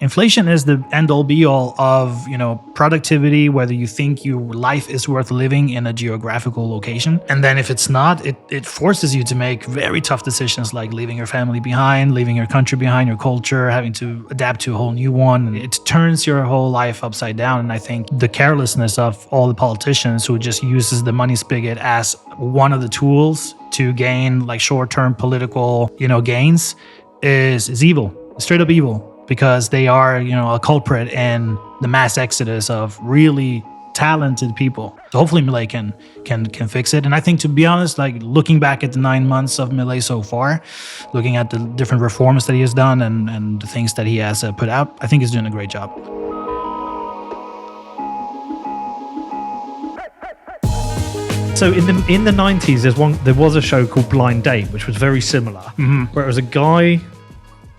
inflation is the end all be all of, productivity, whether you think your life is worth living in a geographical location. And then if it's not, it forces you to make very tough decisions like leaving your family behind, leaving your country behind, your culture, having to adapt to a whole new one. It turns your whole life upside down. And I think the carelessness of all the politicians who just uses the money spigot as one of the tools to gain like short-term political, gains is evil, straight up evil. Because they are, a culprit in the mass exodus of really talented people. So hopefully Milei can fix it. And I think, to be honest, like looking back at the 9 months of Milei so far, looking at the different reforms that he has done and the things that he has put out, I think he's doing a great job. So in the 90s, there was a show called Blind Date, which was very similar, where it was a guy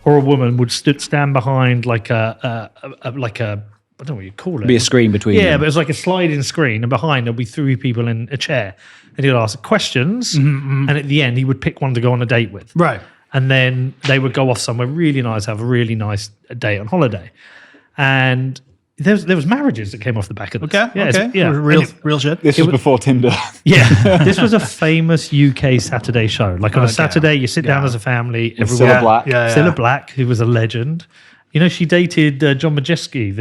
or a woman would stand behind like a I don't know what you'd call it. Be a screen between them. But it was like a sliding screen, and behind there'd be three people in a chair, and he'd ask questions, and at the end he would pick one to go on a date with. Right. And then they would go off somewhere really nice, have a really nice day on holiday, and there was marriages that came off the back of this. Okay. Real shit. This was before Tinder. Yeah, this was a famous UK Saturday show. Like on a Saturday, you sit down as a family. Cilla Black. Cilla Black, who was a legend. She dated John Majeski,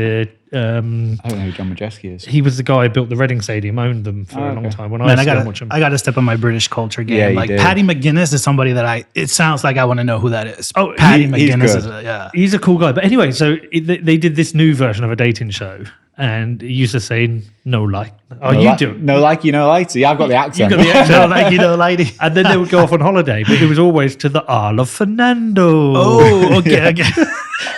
I don't know who John Majeski is. He was the guy who built the Reading Stadium, owned them for a long time. When I watch them. I got to step on my British culture game. Yeah, like did. Paddy McGuinness is somebody that it sounds like I want to know who that is. Oh, Paddy he's McGuinness good. He's a cool guy. But anyway, so they did this new version of a dating show. And he used to say, no like. Oh, no, you do. No like, later. Yeah, I've got the accent. You got the accent. No like, lady. And then they would go off on holiday, but it was always to the Isle of Fernando. Oh, okay.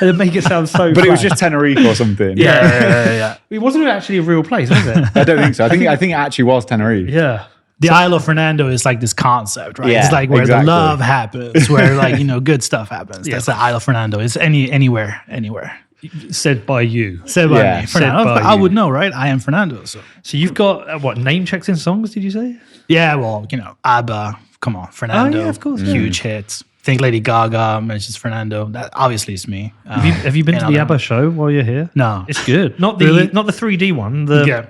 And it'd make it sound so But it was just Tenerife or something. Yeah. It wasn't actually a real place, was it? I don't think so. I think it actually was Tenerife. Yeah. The Isle of Fernando is like this concept, right? Yeah, it's like where exactly. the love happens, where like, good stuff happens. That's the Isle of Fernando. It's anywhere. Said by you. Said by Yeah, me. said Fernando. by I you. would know, right? I am Fernando. So you've got, name checks in songs, did you say? yeah, well, ABBA, come on, Fernando. Oh, yeah, of course, yeah. Huge hits. Think Lady Gaga mentions Fernando. That obviously is me. Have you been to the ABBA show while you're here? No. It's good. Not the Really? not the 3D one, the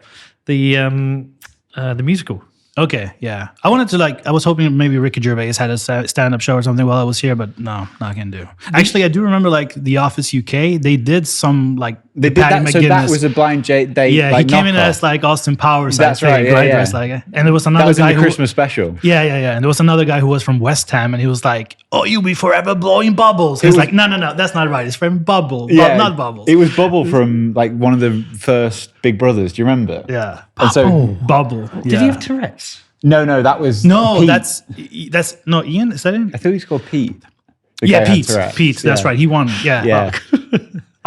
musical. Okay, yeah. I wanted to I was hoping maybe Ricky Gervais had a stand-up show or something while I was here, but no, not gonna do. Actually, I do remember The Office UK. They did some They did that. So that was a blind date. Yeah, he came in as Austin Powers. That's right. Yeah. It's and there was another That was guy in the Christmas special. Yeah. And there was another guy who was from West Ham, and he was like, "Oh, you'll be forever blowing bubbles." He's like, "No, that's not right. It's from Bubble, not Bubbles." It was Bubble from one of the first Big Brothers. Do you remember? Yeah, And so Bubble. Did he have Tourette's? No, that was No, Pete. that's no Ian. Is that him? I thought he's called Pete. Pete. That's right. He won. Yeah.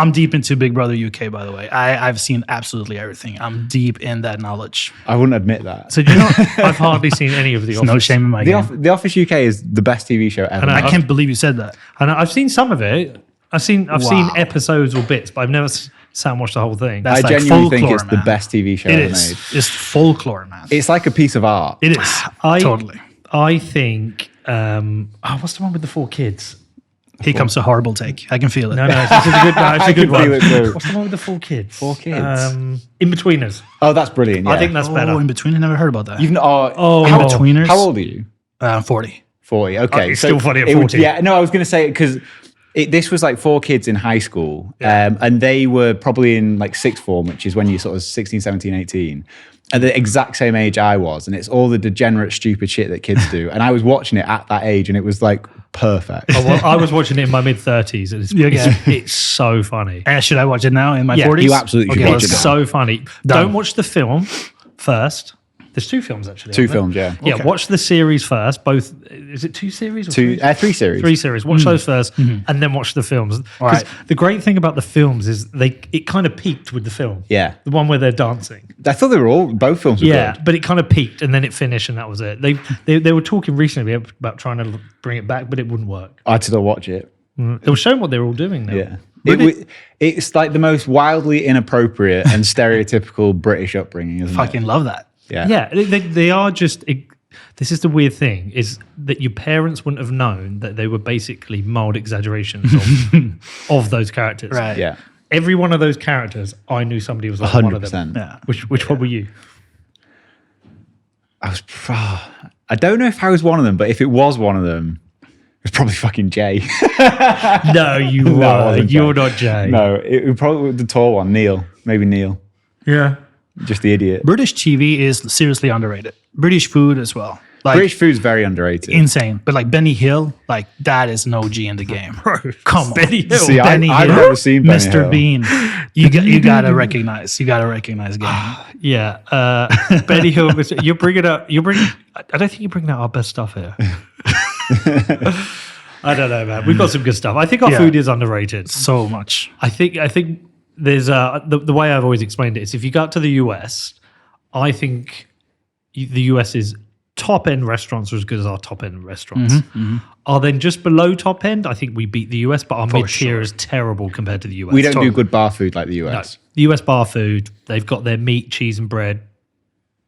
I'm deep into Big Brother UK, by the way. I've seen absolutely everything. I'm deep in that knowledge. I wouldn't admit that. So I've hardly seen any of the Office. No shame in my game. The Office UK is the best TV show ever. I can't believe you said that. And I've seen some of it. I've seen episodes or bits, but I've never sat and watched the whole thing. That's I like genuinely think folklore, it's the man. best TV show It ever is. made. It's folklore, man. It's like a piece of art. It is. Totally. I think. What's the one with the 4 kids? Here comes a horrible take. I can feel it. No, it's a good. No, it's a good can feel one. it too. What's the one with the 4 kids? 4 kids. In-Betweeners. Oh, that's brilliant. Yeah. I think that's better. In between, I never heard about that. In In-Betweeners. How old are you? 40. 40. Okay. It's still funny at 40. No, I was going to say because this was 4 kids in high school, and they were probably in sixth form, which is when you're sort of 16, 17, 18. At the exact same age I was, and it's all the degenerate, stupid shit that kids do. And I was watching it at that age, and it was perfect. Oh, well, I was watching it in my mid-30s, and it's so funny. Should I watch it now in my 40s? You absolutely should watch it. It's so funny. Don't watch the film first. There's 2 films actually. 2 films, yeah. Yeah, watch the series first. Both. Is it 2 series or 3 series. 3 series. Watch those first, and then watch the films. Because the great thing about the films is it kind of peaked with the film. Yeah. The one where they're dancing. I thought both films were good. But it kind of peaked and then it finished and that was it. They were talking recently about trying to bring it back, but it wouldn't work. I had to watch it. It was showing what they were all doing now. Yeah. It's the most wildly inappropriate and stereotypical British upbringing, isn't Fucking love that. Yeah. They are just. This is the weird thing: is that your parents wouldn't have known that they were basically mild exaggerations of those characters. Right. Yeah. every one of those characters, I knew somebody was like one of them. 100%. Yeah. Which one were you? I don't know if I was one of them, but if it was one of them, it was probably fucking Jay. No, you No, it were. wasn't You're Jay. not Jay. No, it was probably the tall one, Neil. Maybe Neil. Yeah. Just the idiot. British TV is seriously underrated. British food as well. Like, British food's very underrated. insane. But like Benny Hill, like that is an OG in the game. Come on. Benny Hill. See, Benny I've Hill, never seen Benny Mr. Hill. Bean. You gotta recognize. You gotta recognize game. Yeah. Benny Hill. You're bringing up. I don't think you're bringing out our best stuff here. I don't know, man. We've got some good stuff. I think our Yeah. food is underrated. So much. I think there's the way I've always explained it is if you go out to the US, I think the US's top end restaurants are as good as our top end restaurants. Are then just below top end? I think we beat the US, but our mid tier is terrible compared to the US. We don't do good bar food like the US. No, the US bar food, they've got their meat, cheese, and bread.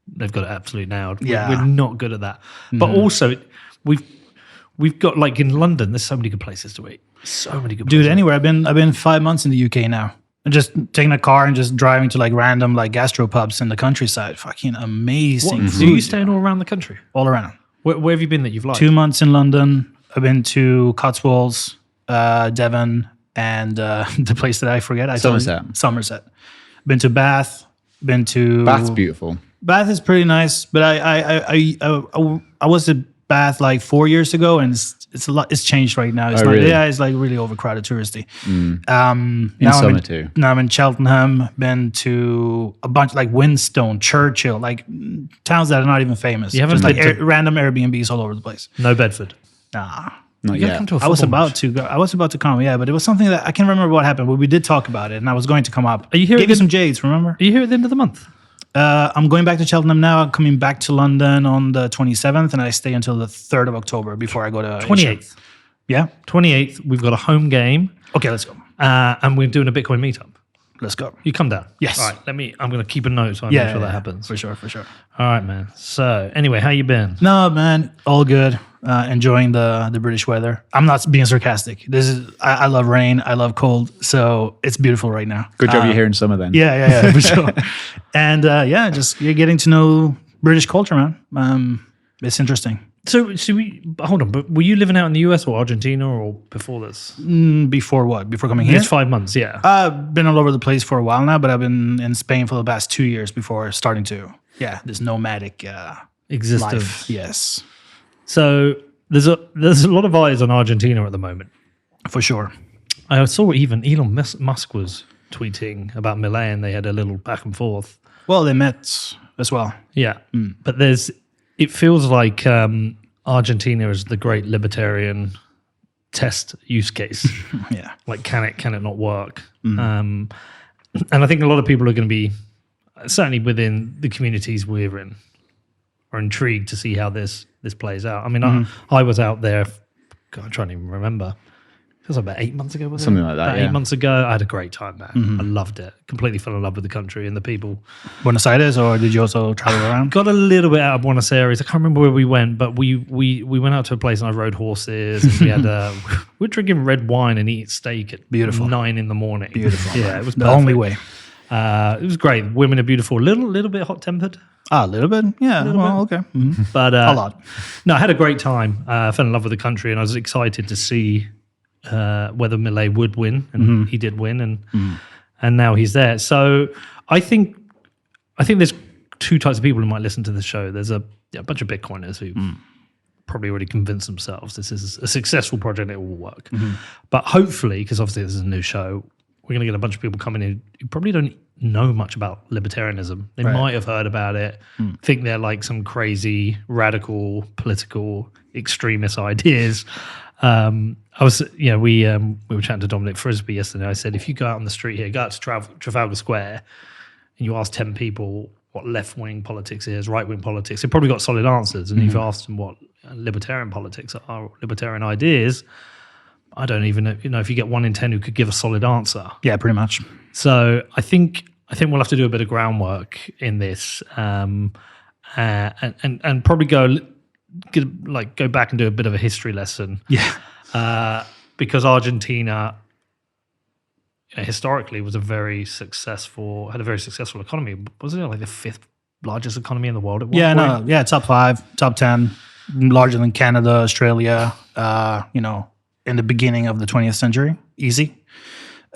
They've got it absolutely nailed. Yeah. We're not good at that. But also, we've got like in London, there's so many good places to eat. So many good places. Dude, anywhere. I've been 5 months in the UK now. And just taking a car and just driving to like random like gastropubs in the countryside. Fucking amazing So food. you staying all around the country? all around. Where have you been that you've liked? 2 months in London. I've been to Cotswolds, Devon, and the place that I forget. Somerset. Been to Bath. Been to Bath's beautiful. Bath is pretty nice, but I was at Bath like 4 years ago, and it's a lot. It's changed right now. It's really? Yeah, it's like really overcrowded, touristy. In Now summer too. Now I'm in Cheltenham. Been to a bunch like Winstone, Churchill, like towns that are not even famous. You haven't Just like been to- random Airbnbs all over the place. No Bedford. Nah. Not You gotta yet. come to a I was football about match. to go. I was about to come, yeah, but it was something that I can't remember what happened. But we did talk about it, and I was going to come up. Are you here Gave at you the- some jades, remember? Are you here at the end of the month? I'm going back to Cheltenham now. I'm coming back to London on the 27th, and I stay until the 3rd of October before I go to Asia. 28th. Yeah. 28th, we've got a home game, Okay, let's go. and we're doing a Bitcoin meetup. Let's go. You come down. Yes. All right. I'm going to keep a note so I Yeah, make sure that yeah, happens. for sure, for sure. All right, man. So anyway, how you been? No, man, all good. Enjoying the British weather. I'm not being sarcastic. I love rain. I love cold. So it's beautiful right now. Good job you're here in summer then. Yeah, for sure. And just you're getting to know British culture, man. It's interesting. So hold on. But were you living out in the US or Argentina or before this? Before what? Before coming here? It's 5 months. Yeah. I've been all over the place for a while now, but I've been in Spain for the past 2 years before starting to, this nomadic Existence. life. Yes, So there's a lot of eyes on Argentina at the moment. for sure. I saw even Elon Musk was tweeting about Milei, and they had a little back and forth. Well, they met as well. Yeah, but it feels like Argentina is the great libertarian test use case. Yeah. Like, can it not work? And I think a lot of people are going to be, certainly within the communities we're in, are intrigued to see how this plays out. I mean, I was out there, God, I'm trying to even remember. It was about 8 months ago, was it? Something like that, About yeah. 8 months ago. I had a great time, man. I loved it. Completely fell in love with the country and the people. Buenos Aires, or did you also travel around? Got a little bit out of Buenos Aires. I can't remember where we went, but we went out to a place and I rode horses, and we had we were drinking red wine and eating steak at Beautiful. 9 in the morning. Beautiful. Yeah, man. it was the perfect. only way. It was great. Women are beautiful. Little bit hot tempered, A little bit. Yeah. Okay. Mhm. but A lot. No, I had a great time. I fell in love with the country, and I was excited to see whether Milei would win, and he did win, and now he's there. So I think there's two types of people who might listen to the show. There's a bunch of Bitcoiners who probably already convinced themselves this is a successful project, it will work. But hopefully, because obviously this is a new show, we're going to get a bunch of people coming in who probably don't know much about libertarianism. They might have heard about it, think they're like some crazy, radical, political, extremist ideas. I was, we were chatting to Dominic Frisby yesterday. I said, if you go out on the street here, go out to Trafalgar Square, and you ask 10 people what left-wing politics is, right-wing politics, they've probably got solid answers. And if you ask them what libertarian politics are, or libertarian ideas, I don't even know, if you get 1 in 10 who could give a solid answer. Yeah, pretty much. So I think we'll have to do a bit of groundwork in this, and probably go back and do a bit of a history lesson. Yeah. Because Argentina historically was had a very successful economy. Wasn't it like the 5th largest economy in the world at one point? Top 5, top 10, larger than Canada, Australia. In the beginning of the 20th century, easy.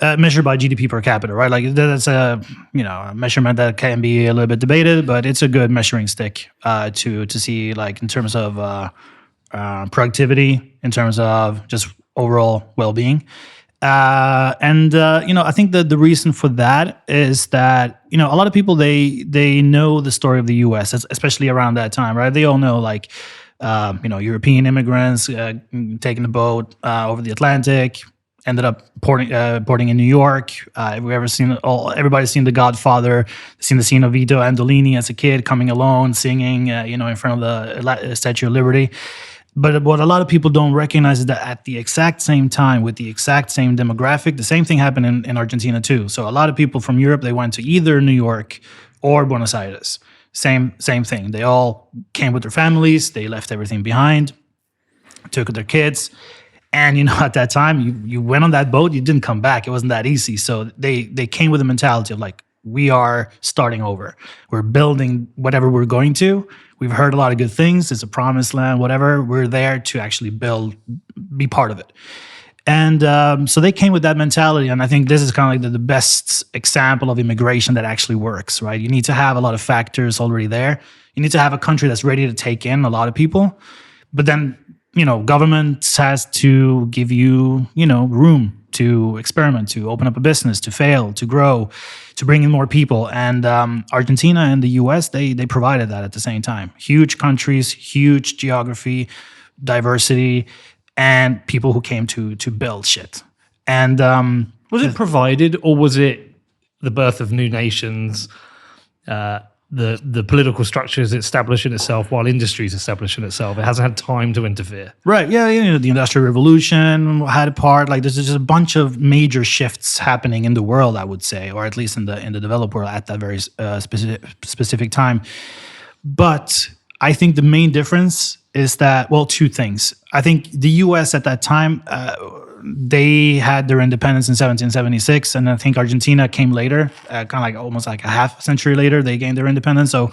Measured by GDP per capita, right? Like that's a measurement that can be a little bit debated, but it's a good measuring stick to see, like, in terms of productivity, in terms of just overall well-being. I think that the reason for that is that, a lot of people, they know the story of the U.S., especially around that time, right? They all know, like, European immigrants taking the boat over the Atlantic, ended up porting in New York. Everybody's seen The Godfather, seen the scene of Vito Andolini as a kid coming alone, singing, in front of the Statue of Liberty. But what a lot of people don't recognize is that at the exact same time, with the exact same demographic, the same thing happened in Argentina too. So a lot of people from Europe, they went to either New York or Buenos Aires. Same thing. They all came with their families. They left everything behind, took their kids. And, at that time, you went on that boat, you didn't come back. It wasn't that easy. So they came with a mentality of, like, we are starting over. We're building whatever we're going to. We've heard a lot of good things. It's a promised land, whatever. We're there to actually be part of it. And so they came with that mentality. And I think this is kind of like the best example of immigration that actually works, right? You need to have a lot of factors already there. You need to have a country that's ready to take in a lot of people. But then, government has to give you, room to experiment, to open up a business, to fail, to grow, to bring in more people. And Argentina and the US, they provided that at the same time. Huge countries, huge geography, diversity, and people who came to build shit. And was it provided, or was it the birth of new nations? The political structure is establishing itself while industry is establishing itself. It hasn't had time to interfere. Right. Yeah. The Industrial Revolution had a part. Like, there's just a bunch of major shifts happening in the world, I would say, or at least in the developed world at that very specific time. But I think the main difference is that, well, two things. I think the U.S. at that time, they had their independence in 1776, and I think Argentina came later, kind of like almost like a half century later, they gained their independence. So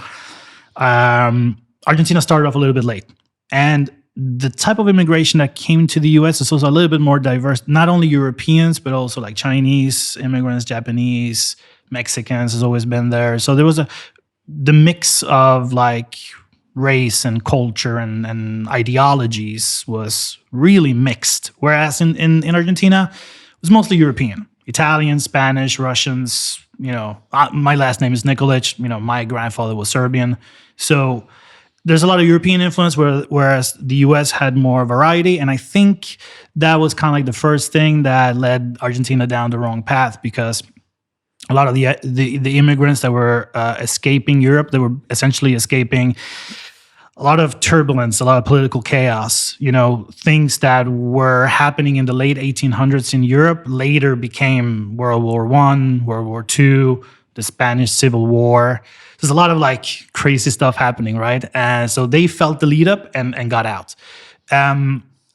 Argentina started off a little bit late. And the type of immigration that came to the U.S. is also a little bit more diverse, not only Europeans, but also like Chinese immigrants, Japanese, Mexicans has always been there. So there was the mix of like race and culture and ideologies was really mixed. Whereas in Argentina, it was mostly European. Italian, Spanish, Russians, my last name is Nikolić, my grandfather was Serbian. So there's a lot of European influence, whereas the US had more variety. And I think that was kind of like the first thing that led Argentina down the wrong path, because a lot of the immigrants that were escaping Europe, they were essentially escaping a lot of turbulence, a lot of political chaos. Things that were happening in the late 1800s in Europe later became World War I, World War II, the Spanish Civil War. There's a lot of like crazy stuff happening, right? And so they felt the lead up and got out.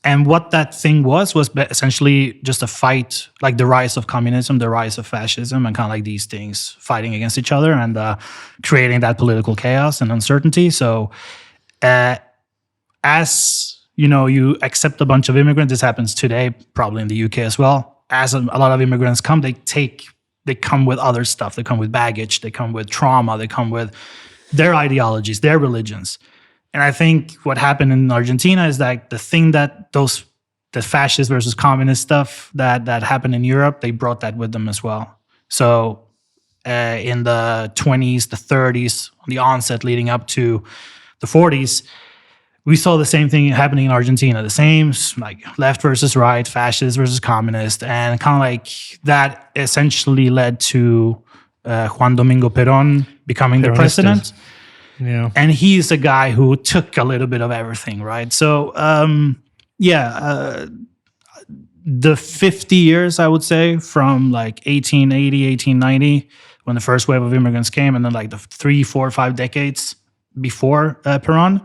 And what that thing was essentially just a fight, like the rise of communism, the rise of fascism, and kind of like these things fighting against each other and creating that political chaos and uncertainty. So as you accept a bunch of immigrants, this happens today, probably in the UK as well. As a lot of immigrants come, they come with other stuff. They come with baggage. They come with trauma. They come with their ideologies, their religions. And I think what happened in Argentina is that the thing that the fascist versus communist stuff that happened in Europe, they brought that with them as well. So in the 20s, the 30s, the onset leading up to the 40s, we saw the same thing happening in Argentina. The same, like left versus right, fascist versus communist. And kind of like that essentially led to Juan Domingo Perón becoming the president. Yeah. And he's a guy who took a little bit of everything, right? So, the 50 years, I would say, from like 1880, 1890, when the first wave of immigrants came, and then like the 3, 4, 5 decades before Perón,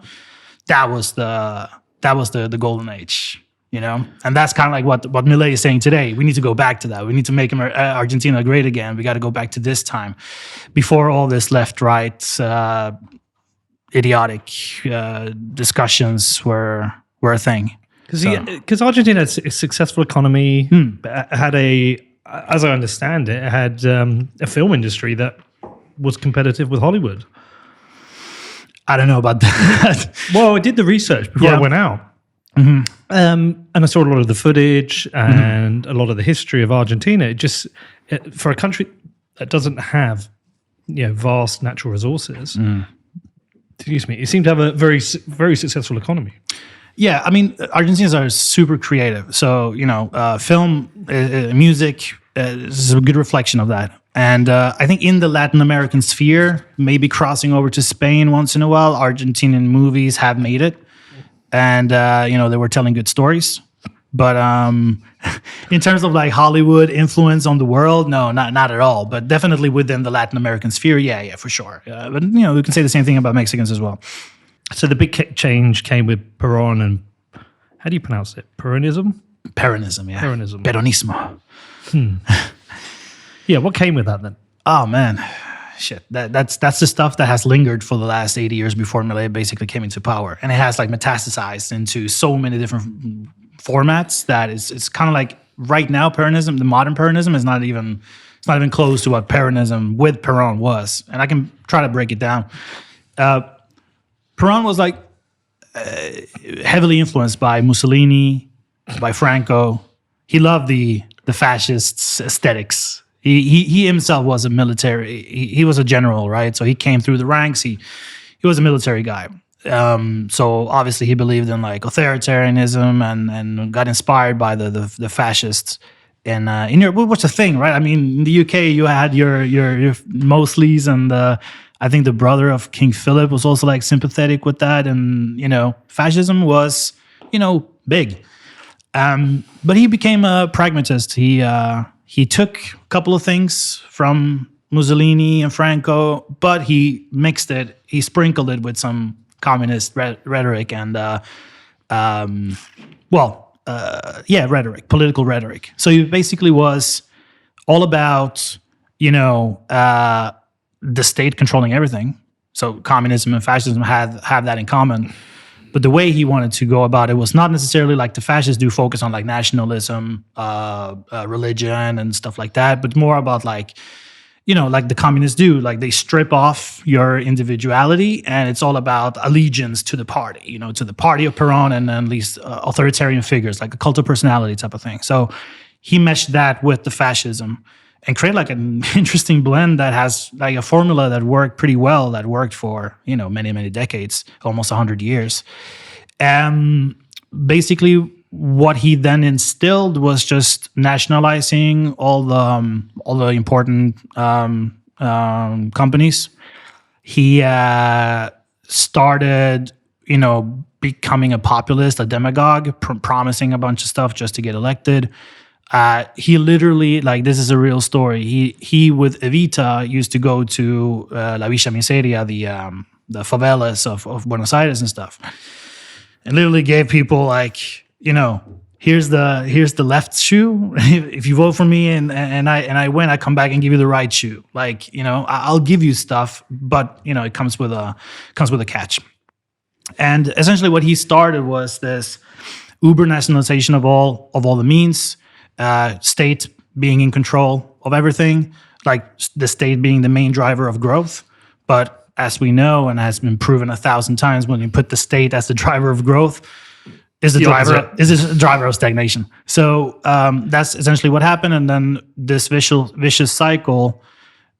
that was the golden age. And that's kind of like what Milei is saying today. We need to go back to that. We need to make Argentina great again. We got to go back to this time, before all this left-right idiotic discussions were a thing. Because Argentina had a successful economy, had as I understand it, had a film industry that was competitive with Hollywood. I don't know about that. Well, I did the research before I went out. And I saw a lot of the footage and a lot of the history of Argentina. For a country that doesn't have vast natural resources, excuse me, it seemed to have a very, very successful economy. Yeah, I mean, Argentinians are super creative. So, film, music is a good reflection of that. And I think in the Latin American sphere, maybe crossing over to Spain once in a while, Argentinian movies have made it. And, they were telling good stories. But in terms of like Hollywood influence on the world, no, not at all. But definitely within the Latin American sphere, yeah, for sure. But, we can say the same thing about Mexicans as well. So the big change came with Perón and, how do you pronounce it? Peronism? Peronism, yeah. Peronism. Peronismo. Yeah, what came with that then? Oh, man. Shit. That's the stuff that has lingered for the last 80 years before Milei basically came into power. And it has like metastasized into so many different formats that it's kind of like right now Peronism, the modern Peronism is not even close to what Peronism with Perón was. And I can try to break it down. Perón was like heavily influenced by Mussolini, by Franco. He loved the fascist aesthetics. He himself was a military. He was a general, right? So he came through the ranks. He was a military guy. So obviously he believed in like authoritarianism and got inspired by the fascists. In Europe, what's the thing, right? I mean, in the UK, you had your Mosleys, and I think the brother of King Philip was also like sympathetic with that, and fascism was big. But he became a pragmatist. He took a couple of things from Mussolini and Franco, but he mixed it. He sprinkled it with some communist rhetoric and rhetoric, political rhetoric. So he basically was all about, the state controlling everything. So communism and fascism have that in common. But the way he wanted to go about it was not necessarily like the fascists do, focus on like nationalism, religion and stuff like that, but more about like, like the communists do, like they strip off your individuality and it's all about allegiance to the party, to the party of Perón and at least authoritarian figures, like a cult of personality type of thing. So he meshed that with the fascism and created like an interesting blend that has like a formula that worked pretty well, that worked for, many, many decades, almost 100 years. Basically, what he then instilled was just nationalizing all the important companies. He started, becoming a populist, a demagogue, promising a bunch of stuff just to get elected. He literally, like, this is a real story. He with Evita used to go to La Villa Miseria, the favelas of Buenos Aires and stuff, and literally gave people like, here's the left shoe. If you vote for me and I win, I come back and give you the right shoe. Like, I'll give you stuff, but it comes with a catch. And essentially, what he started was this uber nationalization of all the means. State being in control of everything, like the state being the main driver of growth. But as we know, and has been proven 1,000 times, when you put the state as the driver of growth, is a driver of stagnation. So that's essentially what happened. And then this vicious cycle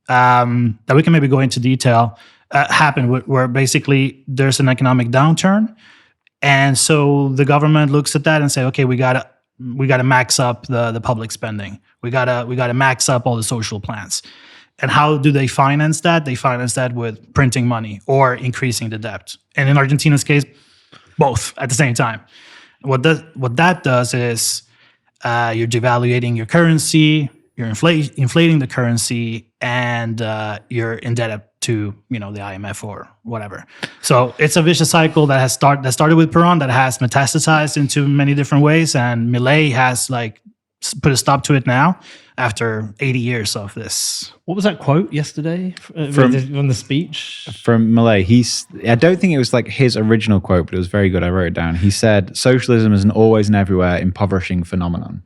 that we can maybe go into detail happened, where basically there's an economic downturn, and so the government looks at that and say, okay, we gotta max up the public spending. We gotta max up all the social plans. And how do they finance that? They finance that with printing money or increasing the debt. And in Argentina's case, both at the same time. What that does is you're devaluating your currency, you're inflating the currency, and you're to the IMF or whatever. So it's a vicious cycle that started with Perón, that has metastasized into many different ways, and Milei has put a stop to it now after 80 years of this. What was that quote yesterday from the speech? From Milei. I don't think it was like his original quote, but it was very good. I wrote it down. He said, "Socialism is an always and everywhere impoverishing phenomenon."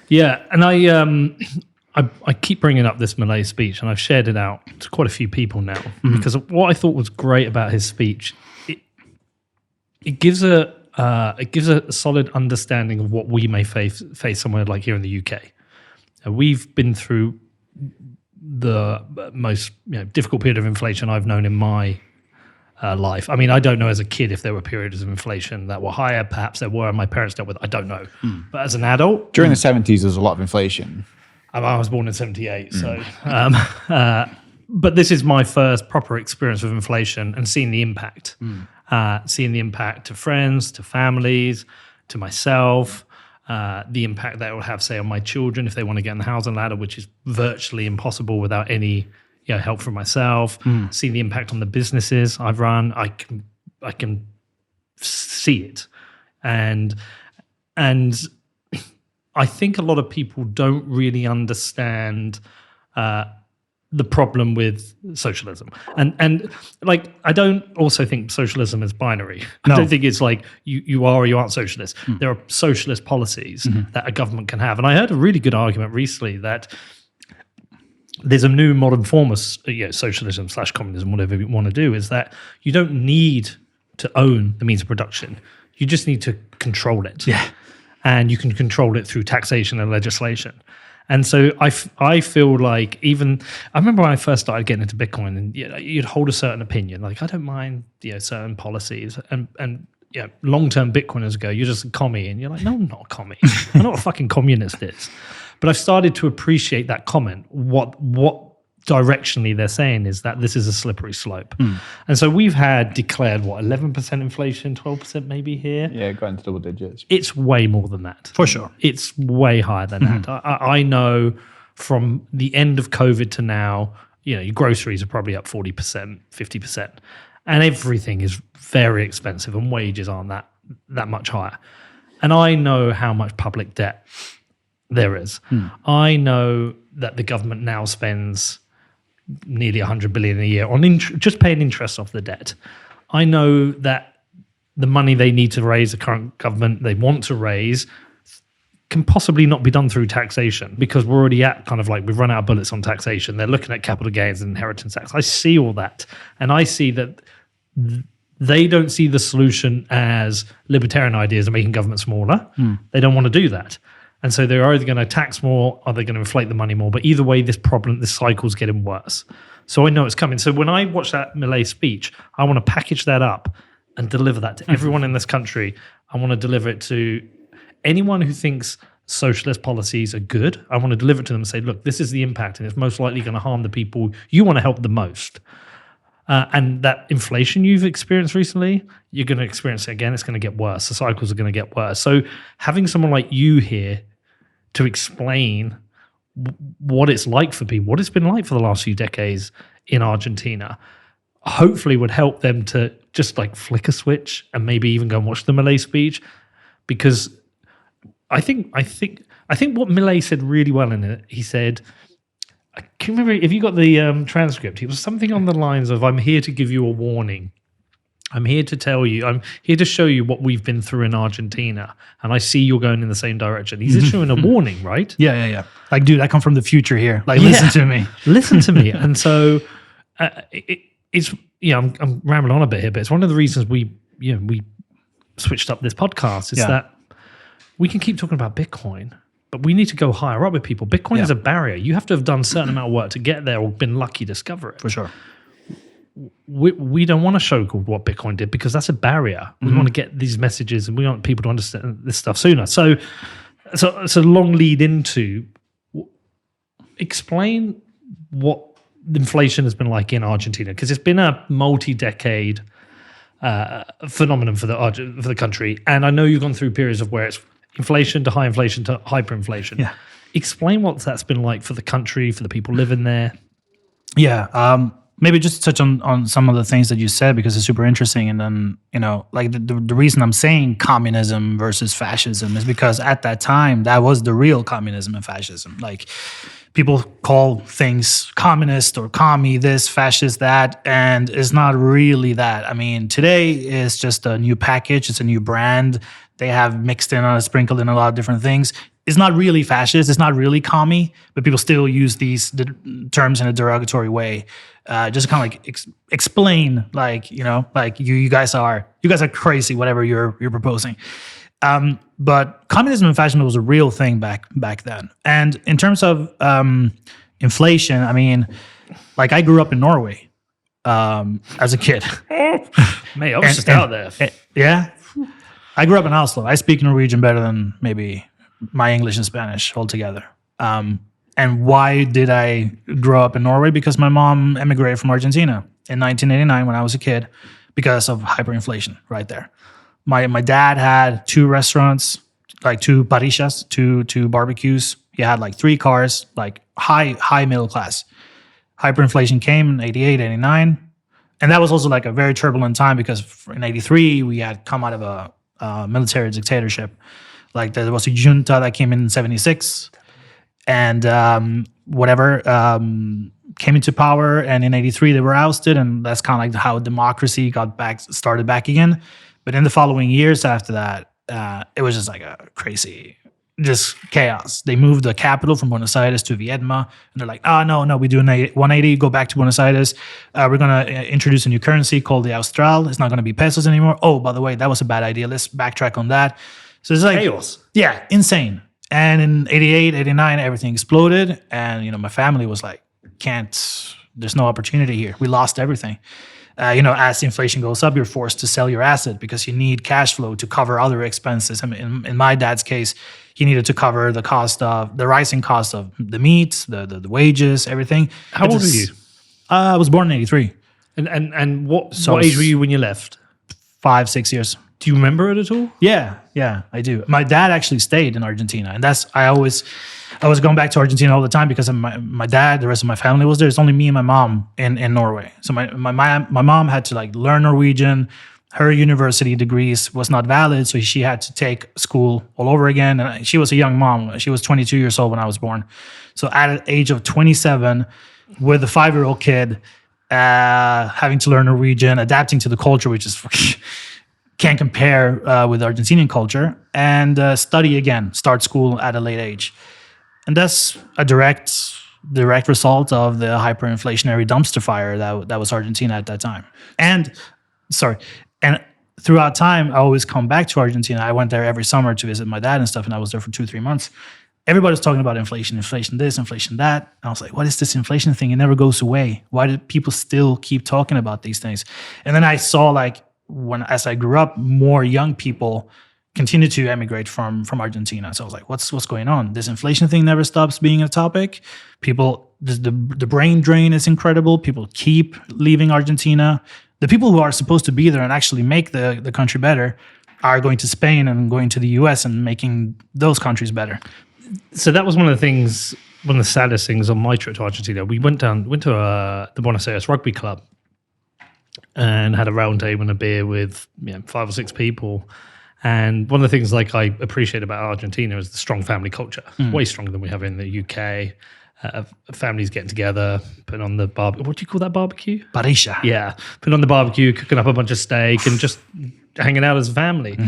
Yeah, and I keep bringing up this Milei speech, and I've shared it out to quite a few people now, because what I thought was great about his speech, it gives a solid understanding of what we may face somewhere like here in the UK. We've been through the most difficult period of inflation I've known in my life. I mean, I don't know as a kid if there were periods of inflation that were higher. Perhaps there were, and my parents dealt with it. I don't know. But as an adult, during the 70s, there was a lot of inflation. I was born in 78, so. But this is my first proper experience with inflation and seeing the impact. Seeing the impact to friends, to families, to myself, the impact that it will have, say, on my children if they want to get on the housing ladder, which is virtually impossible without any help from myself. Seeing the impact on the businesses I've run, I can see it, and I think a lot of people don't really understand the problem with socialism. And I don't also think socialism is binary. No. I don't think it's like you are or you aren't socialist. There are socialist policies that a government can have. And I heard a really good argument recently that there's a new modern form of socialism / communism, whatever you want to do, is that you don't need to own the means of production. You just need to control it. Yeah. And you can control it through taxation and legislation. And so I feel like I remember when I first started getting into Bitcoin, and you'd hold a certain opinion, like I don't mind certain policies, and long-term Bitcoiners go, "You're just a commie," and you're like, "No, I'm not a commie. I'm not a fucking communist." But I've started to appreciate that comment. What directionally they're saying is that this is a slippery slope. And so we've had declared 11% inflation, 12% maybe here. Yeah, got into double digits. It's way more than that. For sure. It's way higher than that. I know from the end of COVID to now, your groceries are probably up 40%, 50%. And everything is very expensive, and wages aren't that much higher. And I know how much public debt there is. I know that the government now spends nearly 100 billion a year on just paying interest off the debt. I know that the money they need to raise, the current government they want to raise, can possibly not be done through taxation, because we're already at we've run out of bullets on taxation. They're looking at capital gains and inheritance tax. I see all that, and I see that they don't see the solution as libertarian ideas of making government smaller. They don't want to do that. And so they're either going to tax more or they're going to inflate the money more. But either way, this cycle's getting worse. So I know it's coming. So when I watch that Milei speech, I want to package that up and deliver that to everyone in this country. I want to deliver it to anyone who thinks socialist policies are good. I want to deliver it to them and say, look, this is the impact, and it's most likely going to harm the people you want to help the most. And that inflation you've experienced recently, you're going to experience it again. It's going to get worse. The cycles are going to get worse. So having someone like you here to explain what it's like for people, what it's been like for the last few decades in Argentina, hopefully would help them to just flick a switch and maybe even go and watch the Milei speech, because I think what Milei said really well in it. He said, I can remember if you got the transcript, it was something on the lines of, "I'm here to give you a warning. I'm here to tell you, I'm here to show you what we've been through in Argentina, and I see you're going in the same direction." He's issuing a warning, right? Yeah. Dude, I come from the future here. Listen to me. Listen to me. And so it's I'm rambling on a bit here, but it's one of the reasons we switched up this podcast is that we can keep talking about Bitcoin, but we need to go higher up with people. Bitcoin is a barrier. You have to have done a certain amount of work to get there, or been lucky to discover it. For sure. We don't want to show what Bitcoin did, because that's a barrier. We want to get these messages, and we want people to understand this stuff sooner. So it's a long lead into explain what inflation has been like in Argentina, because it's been a multi-decade phenomenon for the country. And I know you've gone through periods of where it's inflation to high inflation to hyperinflation. Yeah. Explain what that's been like for the country, for the people living there. Yeah. maybe just to touch on some of the things that you said, because it's super interesting. And then, like the reason I'm saying communism versus fascism is because at that time, that was the real communism and fascism. Like, people call things communist or commie this, fascist that, and it's not really that. I mean, today is just a new package. It's a new brand. They have mixed in, sprinkled in a lot of different things. It's not really fascist. It's not really commie, but people still use these terms in a derogatory way. Just kind of like explain, like, like you guys are crazy, whatever you're proposing. But communism and fascism was a real thing back then. And in terms of inflation, I mean, like, I grew up in Norway as a kid. Mate, I was just out there. Yeah. I grew up in Oslo. I speak Norwegian better than maybe my English and Spanish altogether. And why did I grow up in Norway? Because my mom emigrated from Argentina in 1989 when I was a kid because of hyperinflation right there. My dad had 2 restaurants, like 2 parrillas, two barbecues. He had like 3 cars, like high middle class. Hyperinflation came in 88, 89. And that was also like a very turbulent time because in 83, we had come out of a military dictatorship. Like, there was a junta that came in 76 and came into power. And in 83, they were ousted. And that's kind of like how democracy started back again. But in the following years after that, it was just like a crazy, just chaos. They moved the capital from Buenos Aires to Viedma, and they're like, oh, no, we do a 180, go back to Buenos Aires. We're going to introduce a new currency called the Austral. It's not going to be pesos anymore. Oh, by the way, that was a bad idea. Let's backtrack on that. So it's like chaos. Yeah, insane. And in 88, 89, everything exploded. And, my family was like, there's no opportunity here. We lost everything. As the inflation goes up, you're forced to sell your asset because you need cash flow to cover other expenses. I mean, in my dad's case, he needed to cover the rising cost of the meat, the wages, everything. How old are you? I was born in 83. And what age were you when you left? 5, 6 years. Do you remember it at all? Yeah, I do. My dad actually stayed in Argentina, and I was going back to Argentina all the time because of my dad, the rest of my family was there. It's only me and my mom in Norway. So my mom had to like learn Norwegian. Her university degrees was not valid, so she had to take school all over again. And she was a young mom. She was 22 years old when I was born. So at an age of 27, with a 5-year-old kid, having to learn Norwegian, adapting to the culture, which is can't compare with Argentinian culture, and start school at a late age. And that's a direct result of the hyperinflationary dumpster fire that was Argentina at that time. And throughout time, I always come back to Argentina. I went there every summer to visit my dad and stuff, and I was there for 2-3 months. Everybody's talking about inflation this, inflation that. And I was like, what is this inflation thing? It never goes away. Why do people still keep talking about these things? And then I saw, like, as I grew up, more young people continue to emigrate from Argentina. So I was like, what's going on? This inflation thing never stops being a topic. People, the brain drain is incredible. People keep leaving Argentina. The people who are supposed to be there and actually make the country better are going to Spain and going to the US and making those countries better. So that was one of the saddest things on my trip to Argentina. We went to the Buenos Aires Rugby Club and had a round table and a beer with 5 or 6 people. And one of the things like I appreciate about Argentina is the strong family culture. Way stronger than we have in the UK. Families getting together, putting on the barbecue. What do you call that barbecue? Parrilla. Yeah, putting on the barbecue, cooking up a bunch of steak, and just hanging out as a family.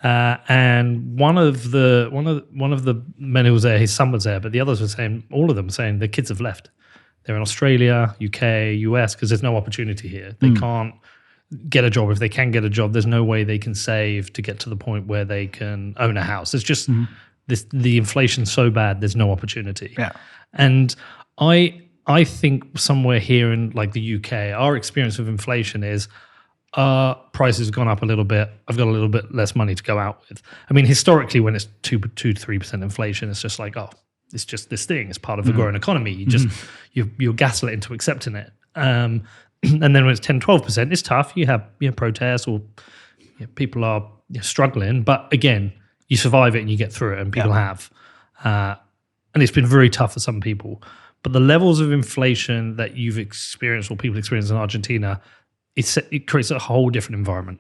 And one of the men who was there, his son was there, but the others were saying, all of them were saying, the kids have left. They're in Australia, UK, US, because there's no opportunity here. They can't get a job. If they can get a job, there's no way they can save to get to the point where they can own a house. It's just the inflation's so bad, there's no opportunity. Yeah. And I think somewhere here in like the UK, our experience with inflation is prices have gone up a little bit. I've got a little bit less money to go out with. I mean, historically, when it's 2 to 3% inflation, it's just like, oh, it's just this thing. It's part of the growing economy. You just you're gaslit into accepting it. And then when it's 10, 12%, it's tough. You have protests or people are struggling. But again, you survive it and you get through it, and people have. And it's been very tough for some people. But the levels of inflation that you've experienced or people experience in Argentina, it creates a whole different environment.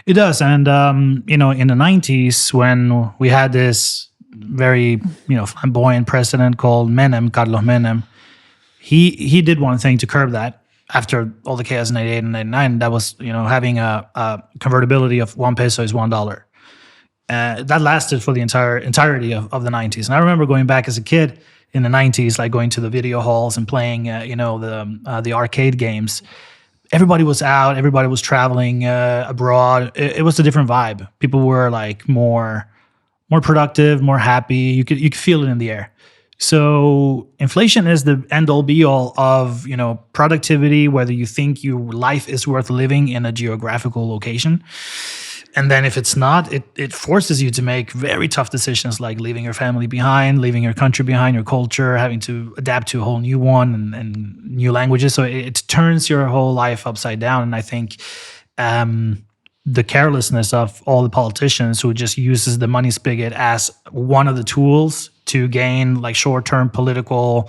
It does. And, in the 90s, when we had this very, flamboyant president called Carlos Menem, he did one thing to curb that after all the chaos in 98 and 99. That was, having a convertibility of 1 peso is $1. That lasted for the entirety of the 90s. And I remember going back as a kid in the 90s, like going to the video halls and playing, the arcade games. Everybody was out. Everybody was traveling abroad. It was a different vibe. People were like more productive, more happy. You could feel it in the air. So inflation is the end-all be-all of productivity, whether you think your life is worth living in a geographical location. And then if it's not, it forces you to make very tough decisions, like leaving your family behind, leaving your country behind, your culture, having to adapt to a whole new one and new languages. So it turns your whole life upside down. And I think the carelessness of all the politicians who just uses the money spigot as one of the tools to gain like short-term political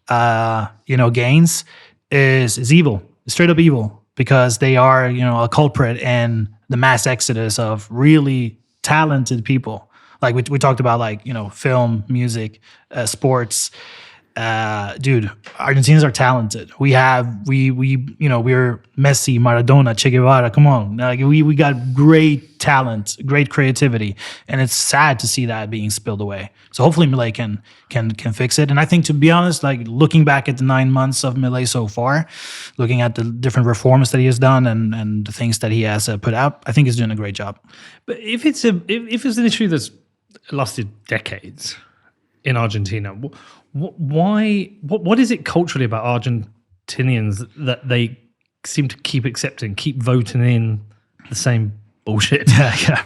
gains is evil, straight up evil, because they are a culprit in the mass exodus of really talented people. Like we talked about, like, film, music, sports. Dude, Argentinians are talented. We're Messi, Maradona, Che Guevara. Come on, like we got great talent, great creativity, and it's sad to see that being spilled away. So hopefully Milei can fix it. And I think, to be honest, like looking back at the 9 months of Milei so far, looking at the different reforms that he has done and the things that he has put out, I think he's doing a great job. But if it's an issue that's lasted decades in Argentina, what is it culturally about Argentinians that they seem to keep accepting, keep voting in the same bullshit? Yeah.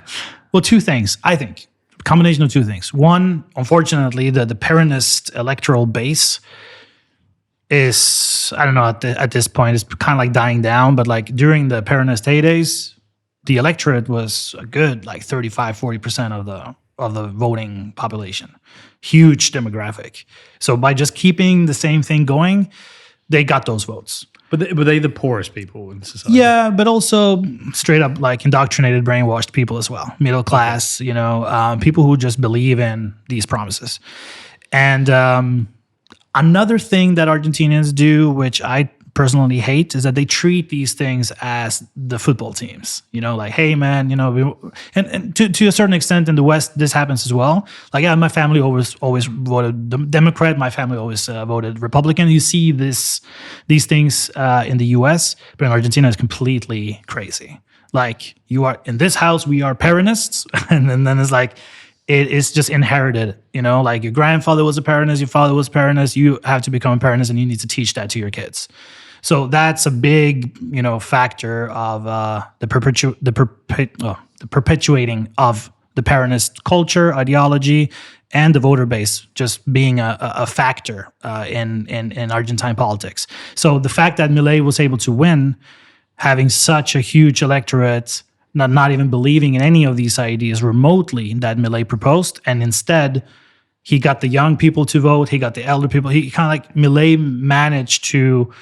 Well, two things, I think. Combination of two things. One, unfortunately, the Peronist electoral base is, I don't know, at this point, it's kind of like dying down. But like during the Peronist heydays, the electorate was a good like 35-40% of the voting population. Huge demographic. So by just keeping the same thing going, they got those votes. But were they the poorest people in society? Yeah, but also straight up like indoctrinated, brainwashed people as well. Middle class, people who just believe in these promises. And another thing that Argentinians do, which I personally hate, is that they treat these things as the football teams. Like, hey man, and to a certain extent in the West, this happens as well. Like, yeah, my family always voted Democrat. My family always voted Republican. You see these things in the US, but in Argentina, it's completely crazy. Like, you are in this house, we are Peronists, and then it's like, it is just inherited, like your grandfather was a Peronist, your father was a Peronist, you have to become a Peronist and you need to teach that to your kids. So that's a big, factor of the perpetuating of the Peronist culture, ideology, and the voter base just being a factor in Argentine politics. So the fact that Milei was able to win, having such a huge electorate, not even believing in any of these ideas remotely that Milei proposed, and instead he got the young people to vote, he got the elder people. He kind of like, Milei managed to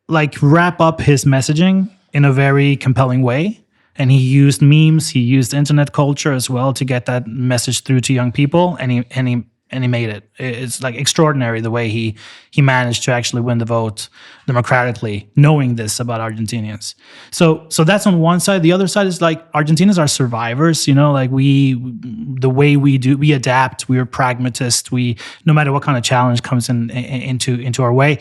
like wrap up his messaging in a very compelling way. And he used memes, he used internet culture as well to get that message through to young people, and he made it. It's like extraordinary the way he managed to actually win the vote democratically, knowing this about Argentinians. So that's on one side. The other side is like, Argentinians are survivors. Like the way we adapt. We are pragmatists. No matter what kind of challenge comes into our way,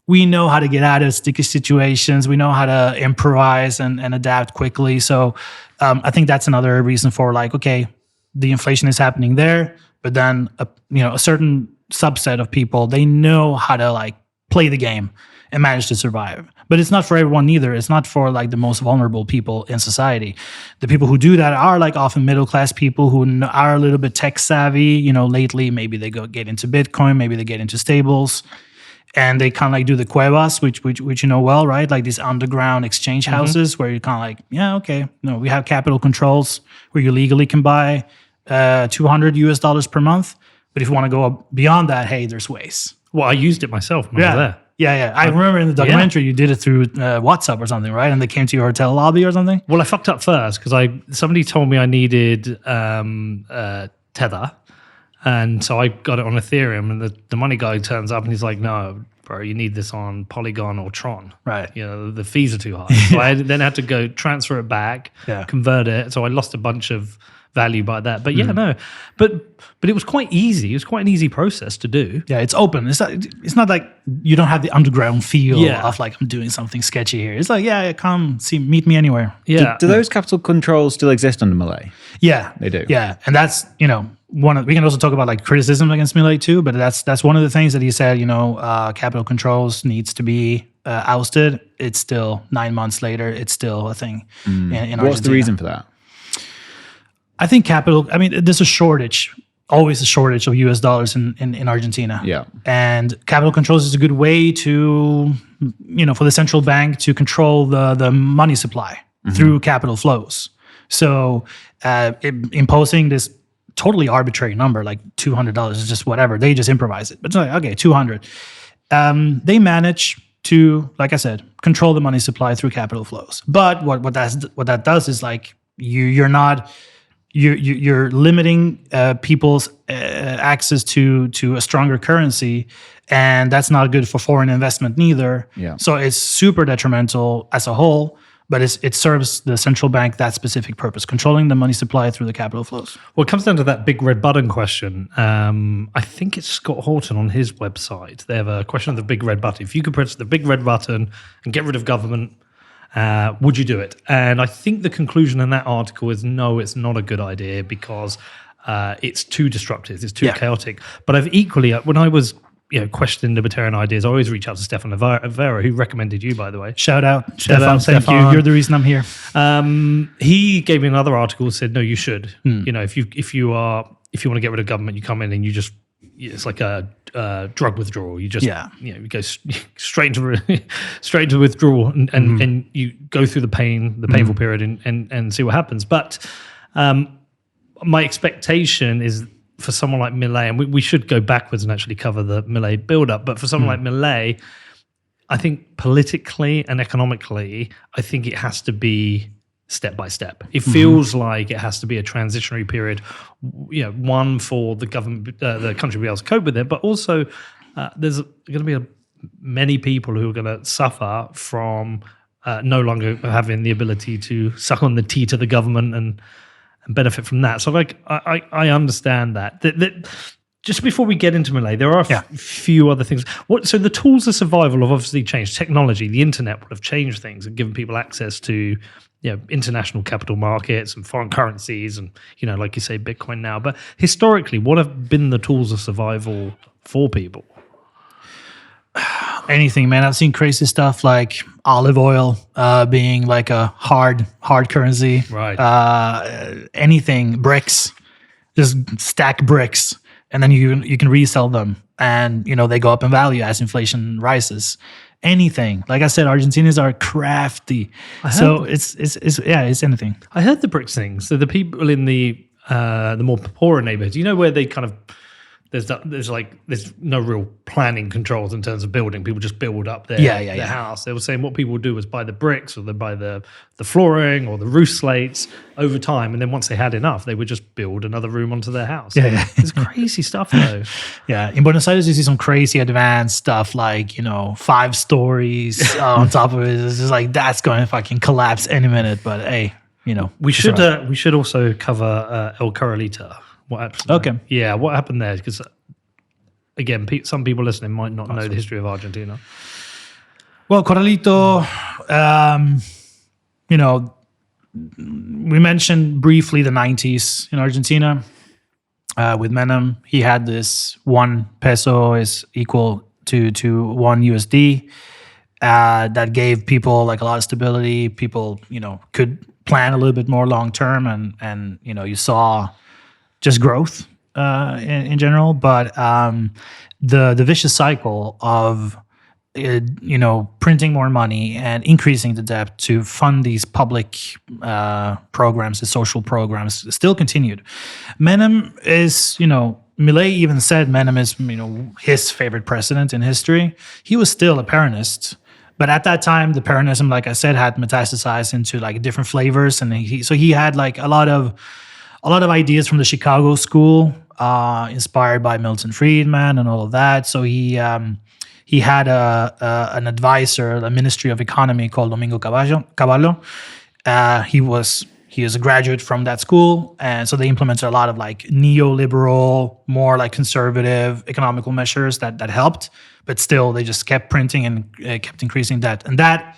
we know how to get out of sticky situations. We know how to improvise and adapt quickly. So I think that's another reason for like, okay, the inflation is happening there, but then a certain subset of people, they know how to like play the game and manage to survive. But it's not for everyone either. It's not for like the most vulnerable people in society. The people who do that are like often middle class people who are a little bit tech savvy. Lately maybe they get into Bitcoin, maybe they get into stables. And they kind of like do the cuevas, which well, right? Like these underground exchange houses where you kind of like, yeah, okay, we have capital controls where you legally can buy $200 US per month. But if you want to go beyond that, hey, there's ways. Well, I used it myself when I was there. Yeah. I remember in the documentary you did it through WhatsApp or something, right? And they came to your hotel lobby or something? Well, I fucked up first because somebody told me I needed Tether. And so I got it on Ethereum, and the money guy turns up and he's like, no, bro, you need this on Polygon or Tron. Right. You know, the fees are too high. So I then had to go transfer it back, convert it. So I lost a bunch of value by that. But but it was quite easy. It was quite an easy process to do. Yeah, it's open. It's not like you don't have the underground feel of like I'm doing something sketchy here. It's like, come meet me anywhere. Yeah. Do those capital controls still exist under Milei? Yeah. They do. Yeah. And that's, we can also talk about like criticism against Milei too, but that's one of the things that he said, capital controls needs to be ousted. It's still 9 months later. It's still a thing in Argentina. What's the reason for that? I think there's always a shortage of US dollars in Argentina. Yeah. And capital controls is a good way to, for the central bank to control the money supply through capital flows. So imposing this totally arbitrary number, like $200 is just whatever. They just improvise it. But it's like, okay, 200. They manage to, like I said, control the money supply through capital flows. But what that does is like you're limiting people's access to a stronger currency, and that's not good for foreign investment neither. Yeah. So it's super detrimental as a whole, but it serves the central bank that specific purpose, controlling the money supply through the capital flows. Well, it comes down to that big red button question. I think it's Scott Horton on his website. They have a question of the big red button. If you could press the big red button and get rid of government, would you do it? And I think the conclusion in that article is no, it's not a good idea because it's too disruptive, it's too chaotic. But I've equally, when I was questioning libertarian ideas, I always reach out to Stefan Vera, who recommended you, by the way. Shout out, Stefan. Thank you. You're the reason I'm here. He gave me another article, said, no, you should. If you want to get rid of government, you come in and you just, it's like a drug withdrawal. You just, you go straight into withdrawal and you go through the painful period and see what happens. But my expectation is for someone like Milei, and we should go backwards and actually cover the Milei build-up, but for someone like Milei, I think politically and economically, I think it has to be step by step. It feels like it has to be a transitionary period, one for the government, the country to be able to cope with it, but also there's going to be many people who are going to suffer from no longer having the ability to suck on the teat of the government and benefit from that. So I understand that. Just before we get into Milei, there are a few other things. So the tools of survival have obviously changed. Technology, the internet would have changed things and given people access to international capital markets and foreign currencies and, like you say, Bitcoin now. But historically, what have been the tools of survival for people? Anything, man. I've seen crazy stuff like olive oil being like a hard currency. Right. Anything, bricks, just stack bricks, and then you can resell them, and they go up in value as inflation rises. Anything, like I said, Argentinians are crafty, so it's anything. I heard the bricks thing. So the people in the more poorer neighborhoods, where they kind of there's no real planning controls in terms of building. People just build up their house. They were saying what people would do was buy the bricks or they buy the flooring or the roof slates over time, and then once they had enough, they would just build another room onto their house. It's crazy stuff though. Yeah, in Buenos Aires you see some crazy advanced stuff like 5 stories on top of it. It's just like that's going to fucking collapse any minute. But hey, we should also cover El Corralito. What happened? Okay. Yeah, what happened there? Because again, some people listening might not know the history of Argentina. Well, Corralito, we mentioned briefly the 90s in Argentina with Menem. He had this 1 peso is equal to 1 USD that gave people like a lot of stability. People, could plan a little bit more long term, and you saw just growth in general, but the vicious cycle of printing more money and increasing the debt to fund these public programs, the social programs, still continued. Menem is Milei even said Menem is, his favorite president in history. He was still a Peronist. But at that time, the Peronism, like I said, had metastasized into like different flavors, and he had like a lot of ideas from the Chicago school, inspired by Milton Friedman and all of that. So he had an advisor, a Ministry of Economy called Domingo Cavallo. He is a graduate from that school, and so they implemented a lot of like neoliberal, more like conservative economical measures that helped, but still they just kept printing and kept increasing debt, and that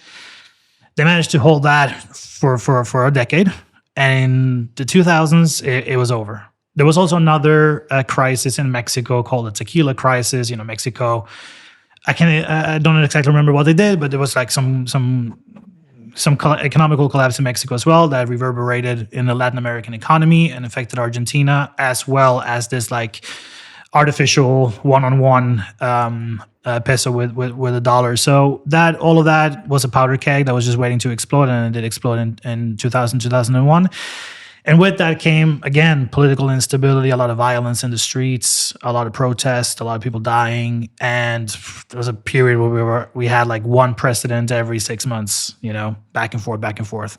they managed to hold that for a decade. And in the 2000s, it was over. There was also another crisis in Mexico called the tequila crisis. Mexico. I don't exactly remember what they did, but there was like some economical collapse in Mexico as well that reverberated in the Latin American economy and affected Argentina, as well as this like artificial one-on-one peso with a dollar. So all of that was a powder keg that was just waiting to explode, and it did explode in 2001. And with that came, again, political instability, a lot of violence in the streets, a lot of protests, a lot of people dying. And there was a period where we had like one president every 6 months, back and forth.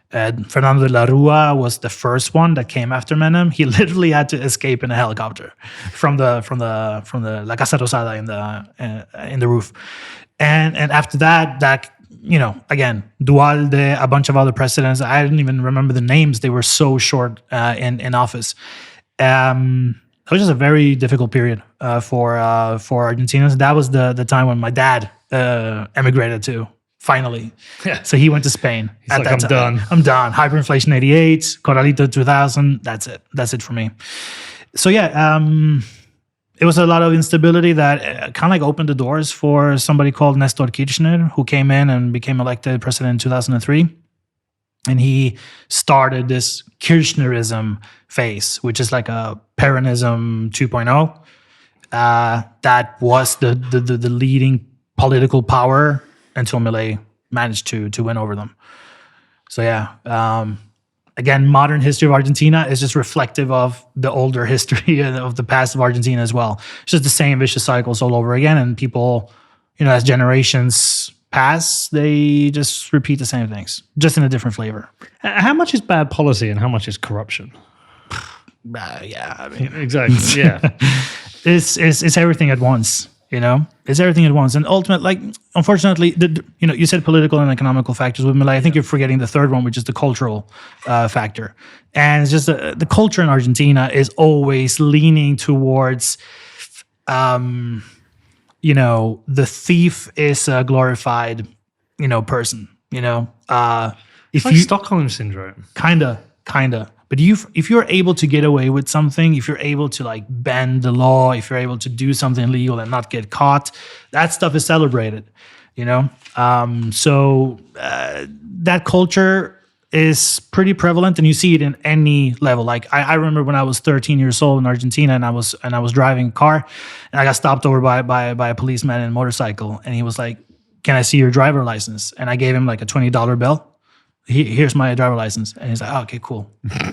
Fernando de la Rúa was the first one that came after Menem. He literally had to escape in a helicopter from the La Casa Rosada in the roof. And after that, again, Dualde, a bunch of other presidents. I didn't even remember the names. They were so short in office. It was just a very difficult period for Argentinians. That was the time when my dad emigrated to, finally. Yeah. So he went to Spain. He's like, done. I'm done. Hyperinflation 88, Corralito 2000. That's it. That's it for me. So yeah, it was a lot of instability that kind of like opened the doors for somebody called Nestor Kirchner, who came in and became elected president in 2003. And he started this Kirchnerism phase, which is like a Peronism 2.0. That was the leading political power until Milei managed to win over them. So yeah, again, modern history of Argentina is just reflective of the older history of the past of Argentina as well. It's just the same vicious cycles all over again. And people, as generations pass, they just repeat the same things, just in a different flavor. How much is bad policy and how much is corruption? Yeah, I mean, exactly. Yeah, it's everything at once. It's everything at once. And ultimately, unfortunately, you said political and economical factors with Milei. I think you're forgetting the third one, which is the cultural factor. And it's just the culture in Argentina is always leaning towards, the thief is a glorified, person. It's like Stockholm syndrome. Kinda. But if you're able to get away with something, if you're able to like bend the law, if you're able to do something illegal and not get caught, that stuff is celebrated, So that culture is pretty prevalent, and you see it in any level. Like I remember when I was 13 years old in Argentina, and I was driving a car, and I got stopped over by a policeman in a motorcycle, and he was like, "Can I see your driver license?" And I gave him like a $20 bill. Here's my driver license. And he's like, oh, okay, cool.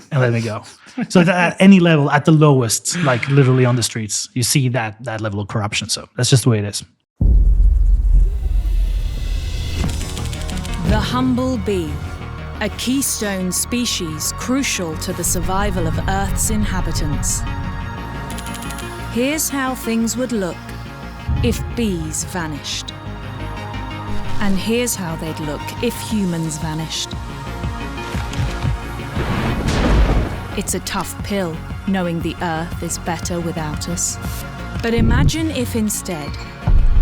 And let me go. So at any level, at the lowest, like literally on the streets, you see that level of corruption. So that's just the way it is. The humble bee, a keystone species crucial to the survival of Earth's inhabitants. Here's how things would look if bees vanished. And here's how they'd look if humans vanished. It's a tough pill, knowing the Earth is better without us. But imagine if instead,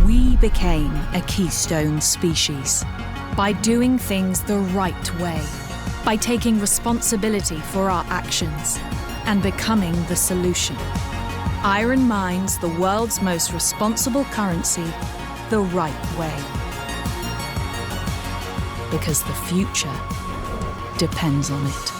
we became a keystone species. By doing things the right way. By taking responsibility for our actions. And becoming the solution. Iron mines the world's most responsible currency the right way. Because the future depends on it.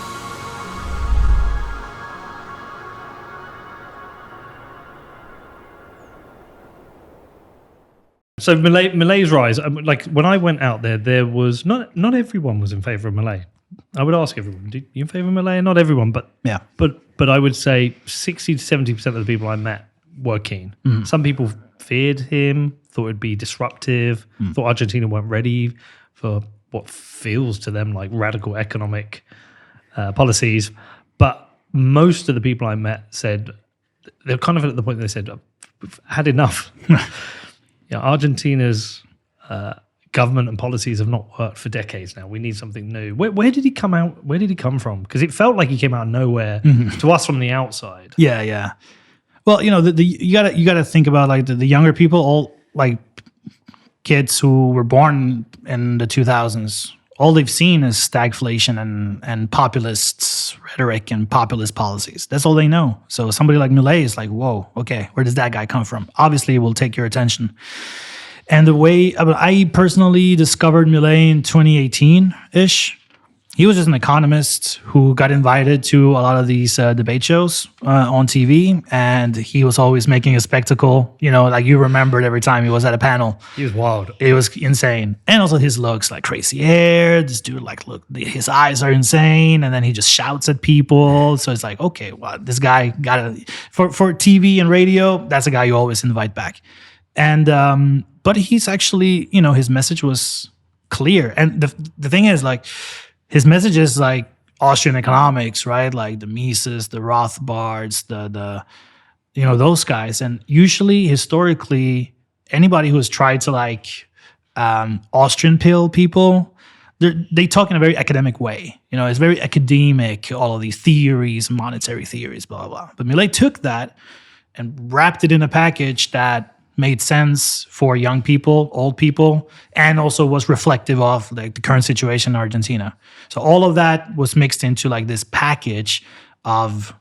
So Milei's rise, like when I went out there was not everyone was in favor of Milei. I would ask everyone, do you favor Milei? Not everyone, but Yeah. but I would say 60 to 70% of the people I met were keen. Some people feared him, thought it'd be disruptive, thought Argentina weren't ready for what feels to them like radical economic policies. But most of the people I met said, they're kind of at the point they said, we've had enough. Argentina's government and policies have not worked for decades now. We need something new. Where did he come out? Where did he come from? Because it felt like he came out of nowhere to us from the outside. Yeah. Well, you gotta think about like the younger people, all like kids who were born in the 2000s. All they've seen is stagflation and populist rhetoric and populist policies. That's all they know. So somebody like Milei is like, whoa, okay, where does that guy come from? Obviously, it will take your attention. And the way I personally discovered Milei in 2018-ish, he was just an economist who got invited to a lot of these debate shows on TV, and he was always making a spectacle. Like you remembered every time he was at a panel. He was wild. It was insane. And also his looks, like crazy hair. This dude, like, look, his eyes are insane, and then he just shouts at people. So it's like, okay, well, this guy for TV and radio, that's a guy you always invite back. And but he's actually, his message was clear. And the thing is, like, his message is like Austrian economics, right? Like the Mises, the Rothbards, the those guys. And usually, historically, anybody who has tried to like Austrian pill people, they talk in a very academic way. It's very academic, all of these theories, monetary theories, blah, blah, blah. But Milei took that and wrapped it in a package that made sense for young people, old people, and also was reflective of like the current situation in Argentina. So all of that was mixed into like this package of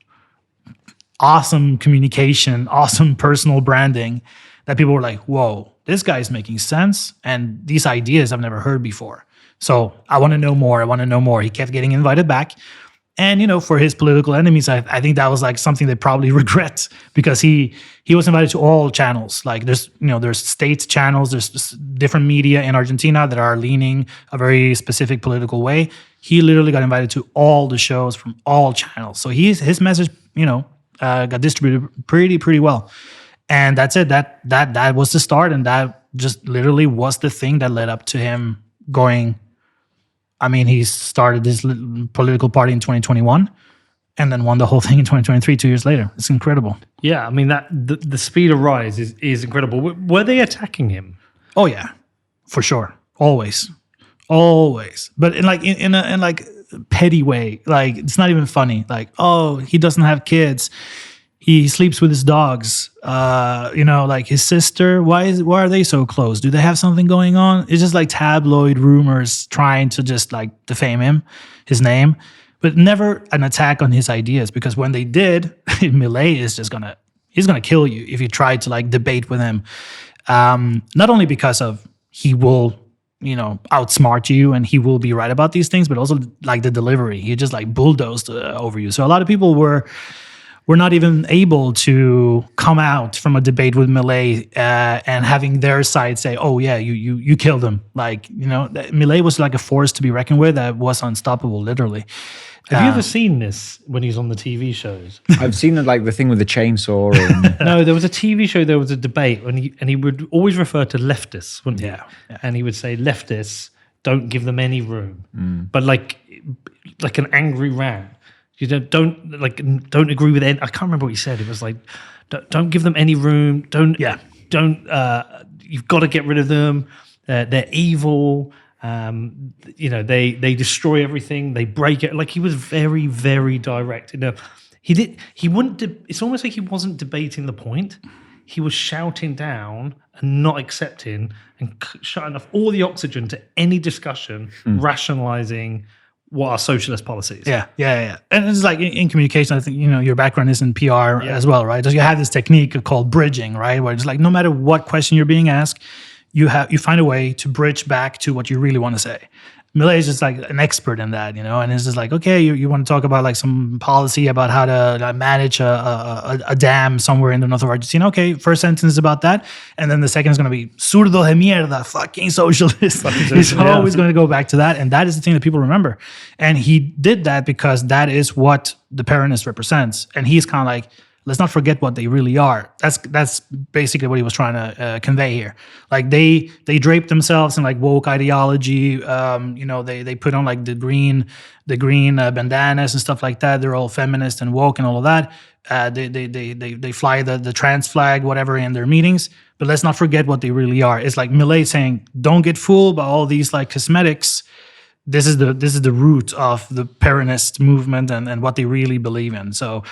awesome communication, awesome personal branding that people were like, whoa, this guy's making sense. And these ideas I've never heard before. So I want to know more. He kept getting invited back. And, for his political enemies, I think that was like something they probably regret, because he was invited to all channels. Like there's state channels, there's different media in Argentina that are leaning a very specific political way. He literally got invited to all the shows from all channels. So his message, got distributed pretty well. And that's it. That was the start. And that just literally was the thing that led up to him going. I mean, he started this political party in 2021 and then won the whole thing in 2023, 2 years later. It's incredible. Yeah, I mean, that the speed of rise is incredible. Were they attacking him? Oh, yeah, for sure. Always. But in a petty way. Like, it's not even funny. Like, oh, he doesn't have kids. He sleeps with his dogs. Like his sister. Why are they so close? Do they have something going on? It's just like tabloid rumors trying to just like defame him, his name, but never an attack on his ideas. Because when they did, Milei is just he's gonna kill you if you try to like debate with him. Not only because of he will, outsmart you and he will be right about these things, but also like the delivery. He just like bulldozed over you. So a lot of people were not even able to come out from a debate with Milei and having their side say, "Oh yeah, you killed him." Like Milei was like a force to be reckoned with that was unstoppable, literally. Have you ever seen this when he's on the TV shows? I've seen the thing with the chainsaw. And No, there was a TV show. There was a debate, and he would always refer to leftists, wouldn't he? Yeah. And he would say, "Leftists, don't give them any room," but like an angry rant. You don't agree with it. I can't remember what he said. It was like, don't give them any room. You've got to get rid of them. They're evil. They destroy everything. They break it. Like, he was very, very direct. He wouldn't. It's almost like he wasn't debating the point. He was shouting down and not accepting and shutting off all the oxygen to any discussion, rationalizing what are socialist policies. Yeah. And it's like in communication, I think, your background is in PR as well, right? So you have this technique called bridging, right? Where it's like no matter what question you're being asked, you find a way to bridge back to what you really want to say. Milei is just like an expert in that, and it's just like, okay, you want to talk about like some policy about how to manage a dam somewhere in the north of Argentina. Okay, first sentence is about that. And then the second is going to be zurdo de mierda, fucking socialist. He's always going to go back to that. And that is the thing that people remember. And he did that because that is what the Peronist represents. And he's kind of like, let's not forget what they really are. That's basically what he was trying to convey here. Like they drape themselves in like woke ideology. They put on like the green bandanas and stuff like that. They're all feminist and woke and all of that. They fly the trans flag, whatever, in their meetings. But let's not forget what they really are. It's like Milei saying, don't get fooled by all these like cosmetics. This is the root of the Peronist movement and what they really believe in. So.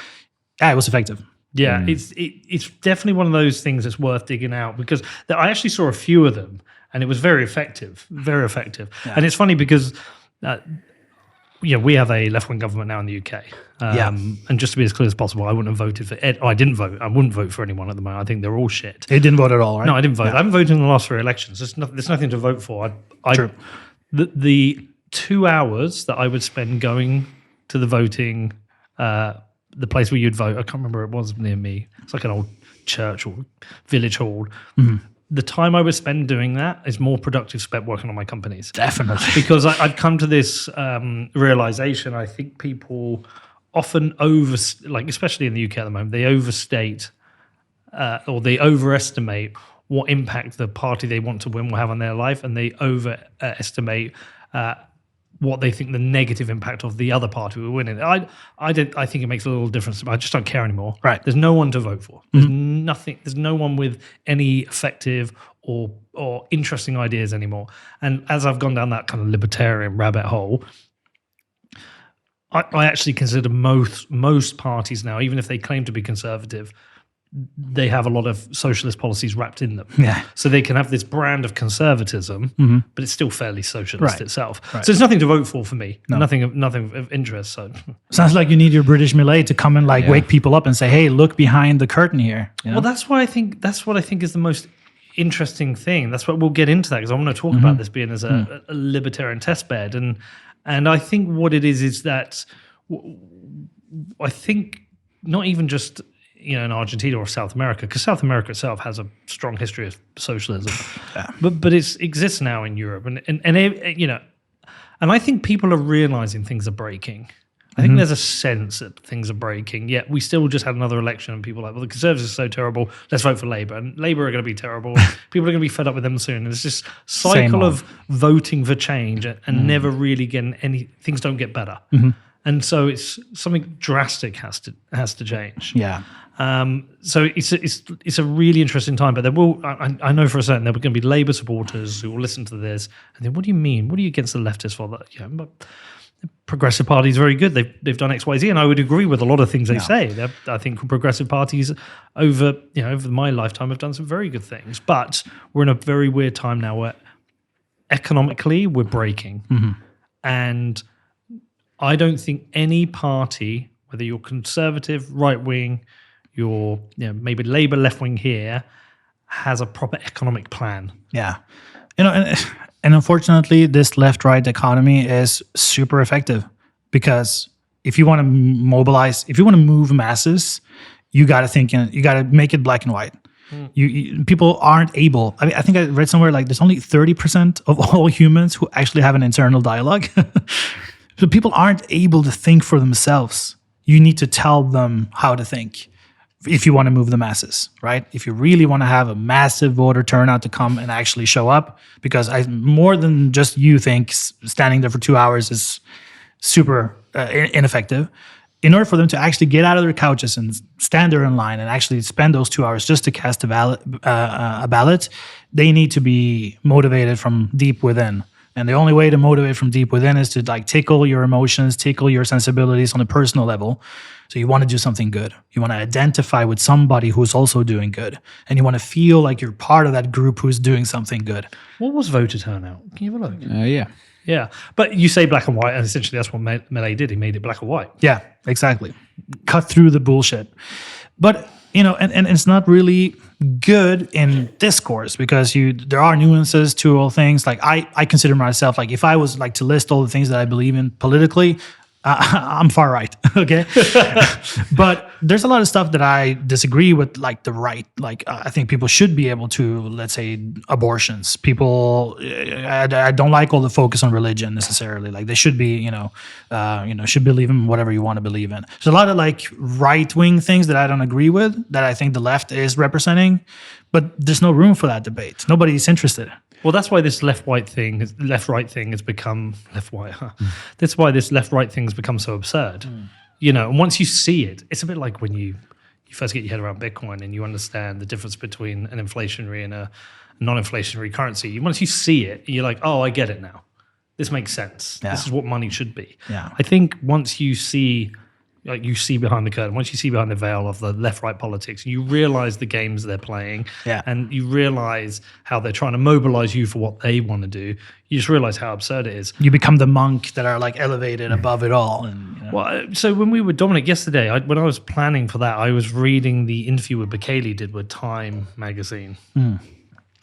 Yeah, it was effective. Yeah, it's definitely one of those things that's worth digging out because I actually saw a few of them and it was very effective, very effective. Yeah. And it's funny because, we have a left-wing government now in the UK. And just to be as clear as possible, I wouldn't have voted for it. I didn't vote. I wouldn't vote for anyone at the moment. I think they're all shit. You didn't vote at all, right? No, I didn't vote. Yeah. I haven't voted in the last 3 elections. There's nothing to vote for. True. The 2 hours that I would spend going to the voting the place where you'd vote, I can't remember, it was near me. It's like an old church or village hall. Mm-hmm. The time I would spend doing that is more productive spent working on my companies. Definitely. Because I've come to this realization, I think people often especially in the UK at the moment, they overstate or they overestimate what impact the party they want to win will have on their life, and they overestimate what they think the negative impact of the other party will win in. I think it makes a little difference. I just don't care anymore. Right. There's no one to vote for. There's nothing. There's no one with any effective or interesting ideas anymore. And as I've gone down that kind of libertarian rabbit hole, I actually consider most parties now, even if they claim to be conservative, they have a lot of socialist policies wrapped in them. Yeah. So they can have this brand of conservatism, but it's still fairly socialist itself. Right. So there's nothing to vote for me. No. Nothing of interest. So sounds like you need your British Milei to come and wake people up and say, "Hey, look behind the curtain here." Well, that's what I think is the most interesting thing. That's what we'll get into that because I want to talk about this being as a libertarian testbed, and I think what it is that I think not even just in Argentina or South America, because South America itself has a strong history of socialism, but it exists now in Europe, and I think people are realizing things are breaking. I think there's a sense that things are breaking. Yet we still just had another election, and people are like, well, the Conservatives are so terrible. Let's vote for Labour, and Labour are going to be terrible. People are going to be fed up with them soon. And it's this cycle of voting for change and never really getting any. Things don't get better. And so it's something drastic has to change. Yeah. So it's a really interesting time. But there will, I know for a certain, there are going to be Labour supporters who will listen to this and think, "What do you mean? What are you against the leftists for?" That but the Progressive Party is very good. They've done X, Y, Z, and I would agree with a lot of things they say. I think progressive parties over my lifetime have done some very good things. But we're in a very weird time now where economically we're breaking, and I don't think any party, whether you're conservative, right wing, you're maybe Labour left wing here, has a proper economic plan. Yeah, and unfortunately, this left-right economy is super effective because if you want to mobilize, if you want to move masses, you got to make it black and white. People aren't able. I mean, I think I read somewhere like there's only 30% of all humans who actually have an internal dialogue. So people aren't able to think for themselves. You need to tell them how to think if you want to move the masses, right? If you really want to have a massive voter turnout to come and actually show up, because more than just you think standing there for 2 hours is super ineffective. In order for them to actually get out of their couches and stand there in line and actually spend those 2 hours just to cast a ballot, they need to be motivated from deep within. And the only way to motivate from deep within is to tickle your emotions, tickle your sensibilities on a personal level. So you want to do something good. You want to identify with somebody who's also doing good. And you want to feel like you're part of that group who's doing something good. What was voter turnout? Can you have a look? Yeah. Yeah. But you say black and white, and essentially that's what Milei did. He made it black and white. Yeah, exactly. Cut through the bullshit. But and it's not really good in discourse because there are nuances to all things. Like I consider myself, like if I was like to list all the things that I believe in politically, I'm far right, okay? But there's a lot of stuff that I disagree with, like the right. Like I think people should be able to, let's say, abortions. People, I don't like all the focus on religion necessarily. Like they should be, should believe in whatever you want to believe in. There's a lot of like right-wing things that I don't agree with that I think the left is representing, but there's no room for that debate. Nobody's interested. Well, that's why this left-right thing has become left-white. That's why this left-right thing has become so absurd. And once you see it, it's a bit like when you first get your head around Bitcoin and you understand the difference between an inflationary and a non-inflationary currency. Once you see it, you're like, oh, I get it now. This makes sense. Yeah. This is what money should be. Yeah. I think once you see behind the curtain, once you see behind the veil of the left-right politics, you realize the games they're playing, and you realize how they're trying to mobilize you for what they want to do. You just realize how absurd it is. You become the monk that are like elevated above it all. And, Well, so when we were Dominic yesterday, when I was planning for that, I was reading the interview with Bukele did with Time magazine.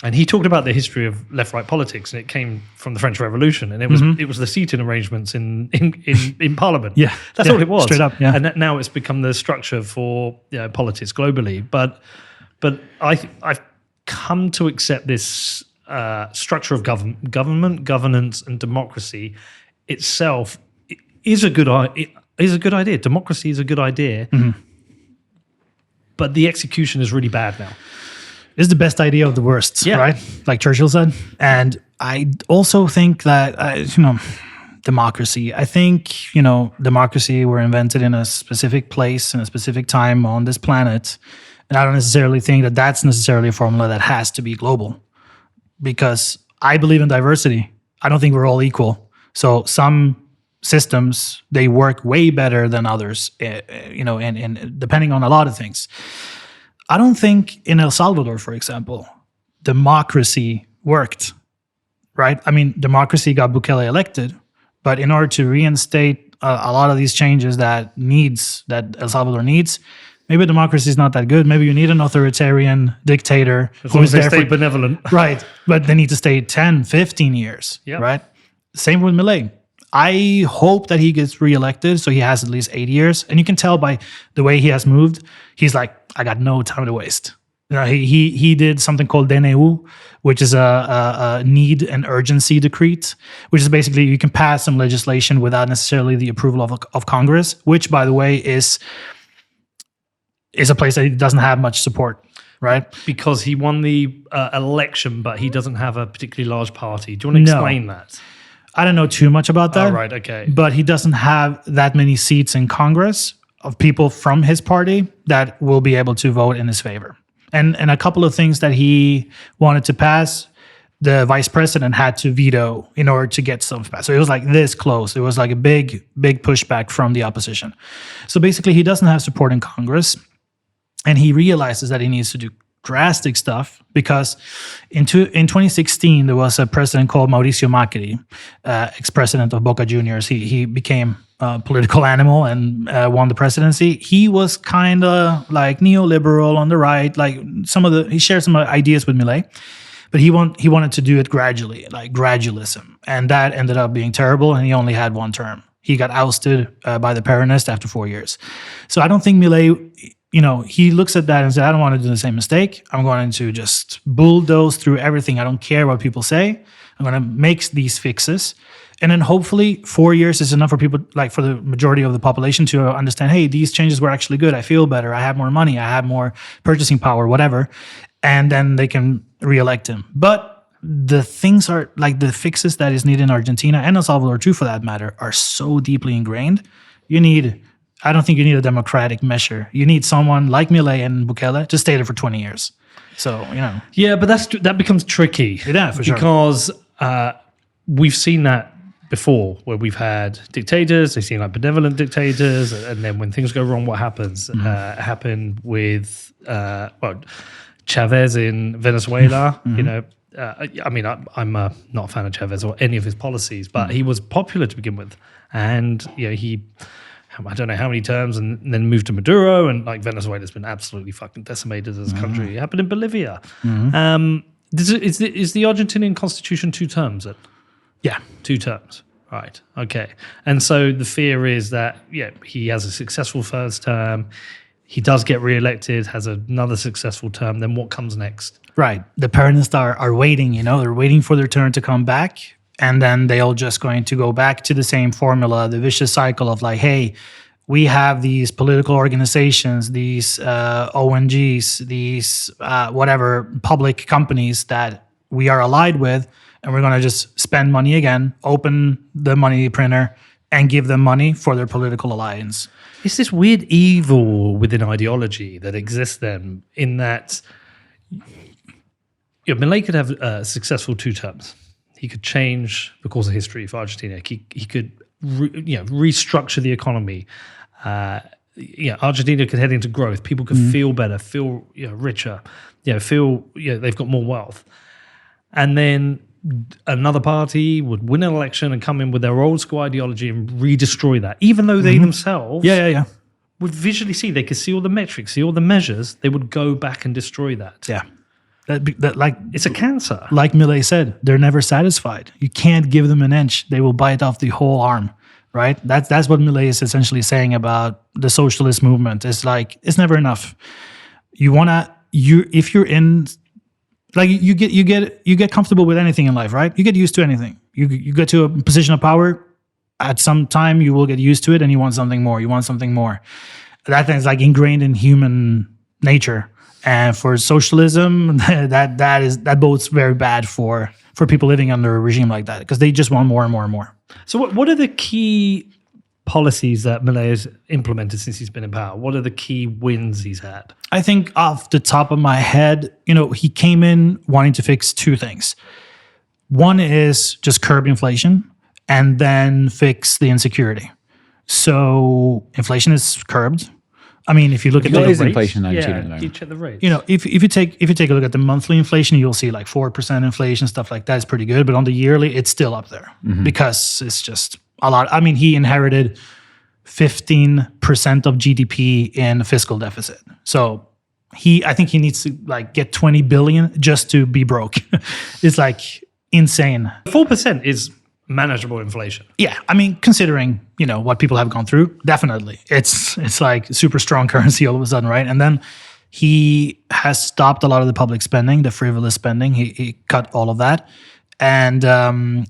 And he talked about the history of left-right politics, and it came from the French Revolution, and it was the seating arrangements in Parliament. That's all it was. Straight up, yeah. And now it's become the structure for politics globally. But I've come to accept this structure of government, governance, and democracy itself is a good idea. Democracy is a good idea, but the execution is really bad now. It's the best idea of the worst, right? Like Churchill said. And I also think that, democracy. I think, democracy were invented in a specific place, in a specific time on this planet. And I don't necessarily think that that's necessarily a formula that has to be global. Because I believe in diversity. I don't think we're all equal. So some systems, they work way better than others, and depending on a lot of things. I don't think in El Salvador, for example, democracy worked, right? I mean, democracy got Bukele elected, but in order to reinstate a lot of these changes that El Salvador needs, maybe democracy is not that good. Maybe you need an authoritarian dictator who is there benevolent. Right, but they need to stay 10, 15 years, right? Same with Milei. I hope that he gets reelected, so he has at least 8 years. And you can tell by the way he has moved, he's like, I got no time to waste. He did something called DNU, which is a need and urgency decree, which is basically you can pass some legislation without necessarily the approval of Congress, which, by the way, is a place that doesn't have much support. Right, because he won the election, but he doesn't have a particularly large party. Do you want to explain that? I don't know too much about that. Oh, right, okay. But he doesn't have that many seats in Congress of people from his party that will be able to vote in his favor. And a couple of things that he wanted to pass, the vice president had to veto in order to get stuff passed. So it was like this close. It was like a big pushback from the opposition. So basically, he doesn't have support in Congress. And he realizes that he needs to do drastic stuff because in 2016, there was a president called Mauricio Macri, ex-president of Boca Juniors. He became a political animal and won the presidency. He was kind of like neoliberal on the right. Like he shared some ideas with Milei, but he wanted to do it gradually, like gradualism. And that ended up being terrible, and he only had one term. He got ousted by the Peronists after 4 years. So I don't think Milei, he looks at that and says, I don't want to do the same mistake. I'm going to just bulldoze through everything. I don't care what people say. I'm going to make these fixes. And then hopefully 4 years is enough for people, like for the majority of the population, to understand, hey, these changes were actually good. I feel better. I have more money. I have more purchasing power, whatever. And then they can reelect him. But the things are like the fixes that is needed in Argentina and El Salvador too, for that matter, are so deeply ingrained. I don't think you need a democratic measure. You need someone like Milei and Bukele to stay there for 20 years. So, Yeah, but that becomes tricky. Yeah, for sure. Because we've seen that before, where we've had dictators, they've seen like benevolent dictators, and then when things go wrong, what happens? It happened with Chavez in Venezuela. I'm not a fan of Chavez or any of his policies, but he was popular to begin with. And, I don't know how many terms, and then moved to Maduro, and like Venezuela's been absolutely fucking decimated as a country. It happened in Bolivia. Is the Argentinian constitution 2 terms? Then? Yeah. 2 terms. Right. Okay. And so the fear is that, he has a successful first term. He does get reelected, has another successful term. Then what comes next? Right. The Peronists are waiting, they're waiting for their turn to come back. And then they all just going to go back to the same formula, the vicious cycle of like, hey, we have these political organizations, these ONGs, these whatever public companies that we are allied with, and we're going to just spend money again, open the money printer, and give them money for their political alliance. It's this weird evil within ideology that exists then, in that Milei could have successful 2 terms. He could change the course of history for Argentina. He could restructure the economy. Argentina could head into growth. People could feel better, feel richer, feel they've got more wealth. And then another party would win an election and come in with their old school ideology and redestroy that, even though they themselves would visually see, they could see all the metrics, see all the measures, they would go back and destroy that. Yeah. That like it's a cancer. Like Milei said, they're never satisfied. You can't give them an inch; they will bite off the whole arm. Right? That's what Milei is essentially saying about the socialist movement. It's like it's never enough. If you're in, like you get comfortable with anything in life, right? You get used to anything. You get to a position of power. At some time, you will get used to it, and you want something more. You want something more. That is like ingrained in human nature. And for socialism, that bodes very bad for people living under a regime like that, because they just want more and more and more. So what are the key policies that Milei has implemented since he's been in power? What are the key wins he's had? I think off the top of my head, he came in wanting to fix 2 things. One is just curb inflation, and then fix the insecurity. So inflation is curbed. I mean, if you look at the rates, inflation in Argentina, you check the rates. If you take a look at the monthly inflation, you'll see like 4% inflation, stuff like that is pretty good. But on the yearly, it's still up there because it's just a lot. I mean, he inherited 15% of GDP in fiscal deficit. So I think he needs to like get 20 billion just to be broke. It's like insane. 4% is manageable inflation. Yeah, I mean, considering what people have gone through, definitely it's like super strong currency all of a sudden, right? And then he has stopped a lot of the public spending, the frivolous spending. He cut all of that, and do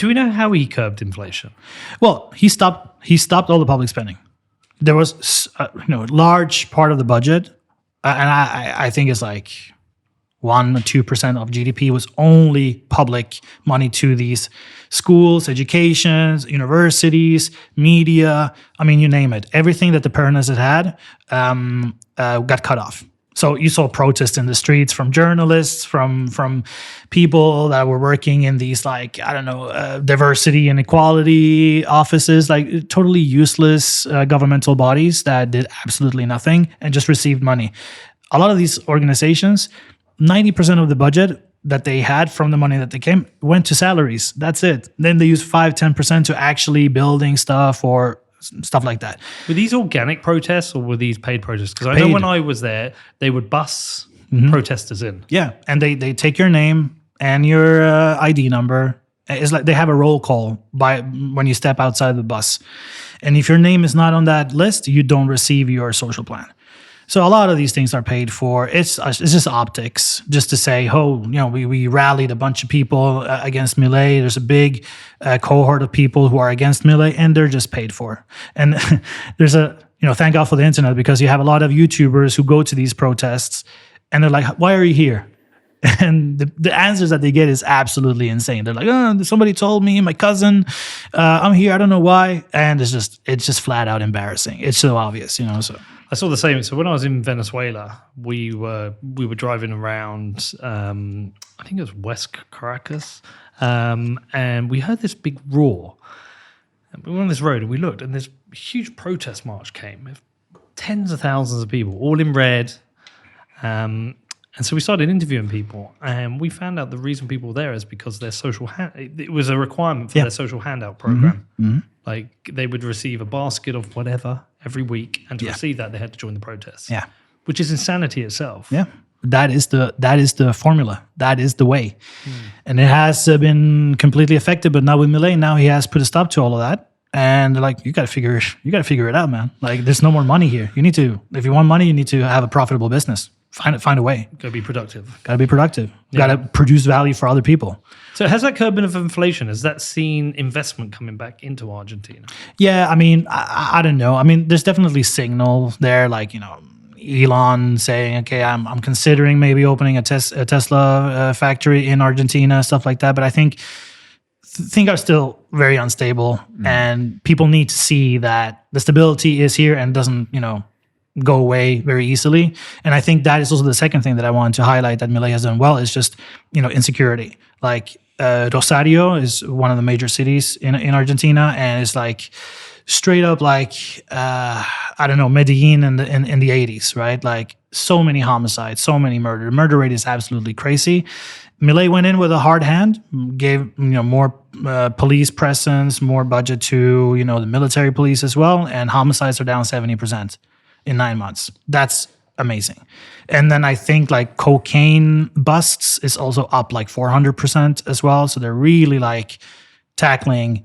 we know how he curbed inflation? Well, he stopped all the public spending. There was a large part of the budget, and I think it's like 1 or 2% of GDP was only public money to these schools, educations, universities, media. I mean, you name it. Everything that the Peronists had got cut off. So you saw protests in the streets from journalists, from people that were working in these diversity and equality offices, like totally useless governmental bodies that did absolutely nothing and just received money. A lot of these organizations, 90% of the budget that they had from the money that they came went to salaries. That's it. Then they use 5-10% to actually building stuff or stuff like that. Were these organic protests or were these paid protests? Because I know when I was there, they would bus protesters in. Yeah, and they take your name and your ID number. It's like they have a roll call when you step outside the bus. And if your name is not on that list, you don't receive your social plan. So a lot of these things are paid for. It's just optics, just to say, we rallied a bunch of people against Milei. There's a big cohort of people who are against Milei, and they're just paid for. And there's thank God for the internet, because you have a lot of YouTubers who go to these protests, and they're like, why are you here? And the answers that they get is absolutely insane. They're like, somebody told me, my cousin, I'm here, I don't know why. And it's just flat out embarrassing. It's so obvious, so. I saw the same. So when I was in Venezuela, we were driving around, I think it was West Caracas, and we heard this big roar. And we were on this road and we looked, and this huge protest march came. Tens of thousands of people, all in red. And so we started interviewing people, and we found out the reason people were there is because their it was a requirement for their social handout program. Like they would receive a basket of whatever every week, and to receive that, they had to join the protests. Yeah. Which is insanity itself. Yeah. That is the formula. That is the way. And it has been completely effective, but now with Milei, now he has put a stop to all of that. And they're like, you got to figure it out, man. Like, there's no more money here. You need to, if you want money, you need to have a profitable business. Find a way. Got to be productive. Got to be productive. Got to produce value for other people. So has that curbing of inflation, has that seen investment coming back into Argentina? Yeah, I mean, I don't know. I mean, there's definitely signal there, like, Elon saying, okay, I'm considering maybe opening a Tesla factory in Argentina, stuff like that. But I think are still very unstable, and people need to see that the stability is here and doesn't, go away very easily. And I think that is also the second thing that I want to highlight that Milei has done well is just, insecurity. Like Rosario is one of the major cities in Argentina, and it's like straight up like I don't know, Medellin in the 80s, right? Like so many homicides, so many murder. The murder rate is absolutely crazy. Milei went in with a hard hand, gave more police presence, more budget to the military police as well, and homicides are down 70% in 9 months. That's amazing. And then I think like cocaine busts is also up like 400% as well. So they're really like tackling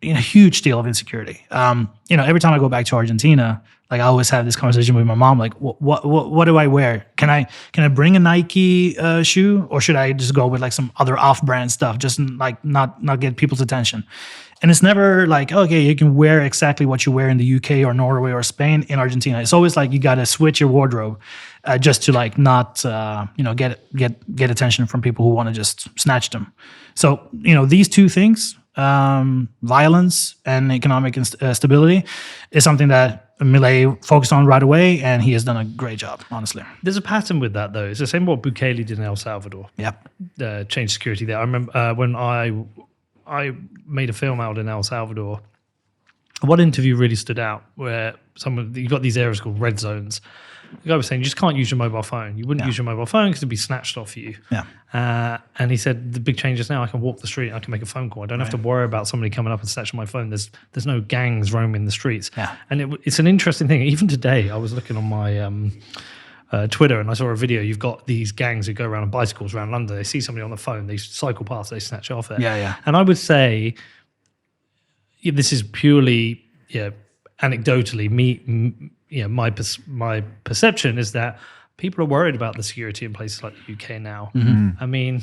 a huge deal of insecurity. Every time I go back to Argentina, like I always have this conversation with my mom, like, what do I wear? Can I bring a Nike shoe, or should I just go with like some other off-brand stuff, just like not get people's attention? And it's never like, okay, you can wear exactly what you wear in the UK or Norway or Spain in Argentina. It's always like you got to switch your wardrobe just to like not get attention from people who want to just snatch them. So these two things, violence and economic stability, is something that Milei focused on right away, and he has done a great job, honestly. There's a pattern with that, though. It's the same what Bukele did in El Salvador. Yep. Change security there. I remember when I made a film out in El Salvador, one interview really stood out where you got these areas called red zones. The guy was saying, you just can't use your mobile phone. You wouldn't use your mobile phone because it'd be snatched off you. Yeah. And he said, the big change is now I can walk the street, I can make a phone call. I don't have to worry about somebody coming up and snatching my phone. There's no gangs roaming the streets. Yeah. And it's an interesting thing. Even today, I was looking on my Twitter and I saw a video. You've got these gangs who go around on bicycles around London. They see somebody on the phone, they cycle past, they snatch off it. Yeah. And I would say, this is purely, anecdotally, my perception is that people are worried about the security in places like the UK now. I mean,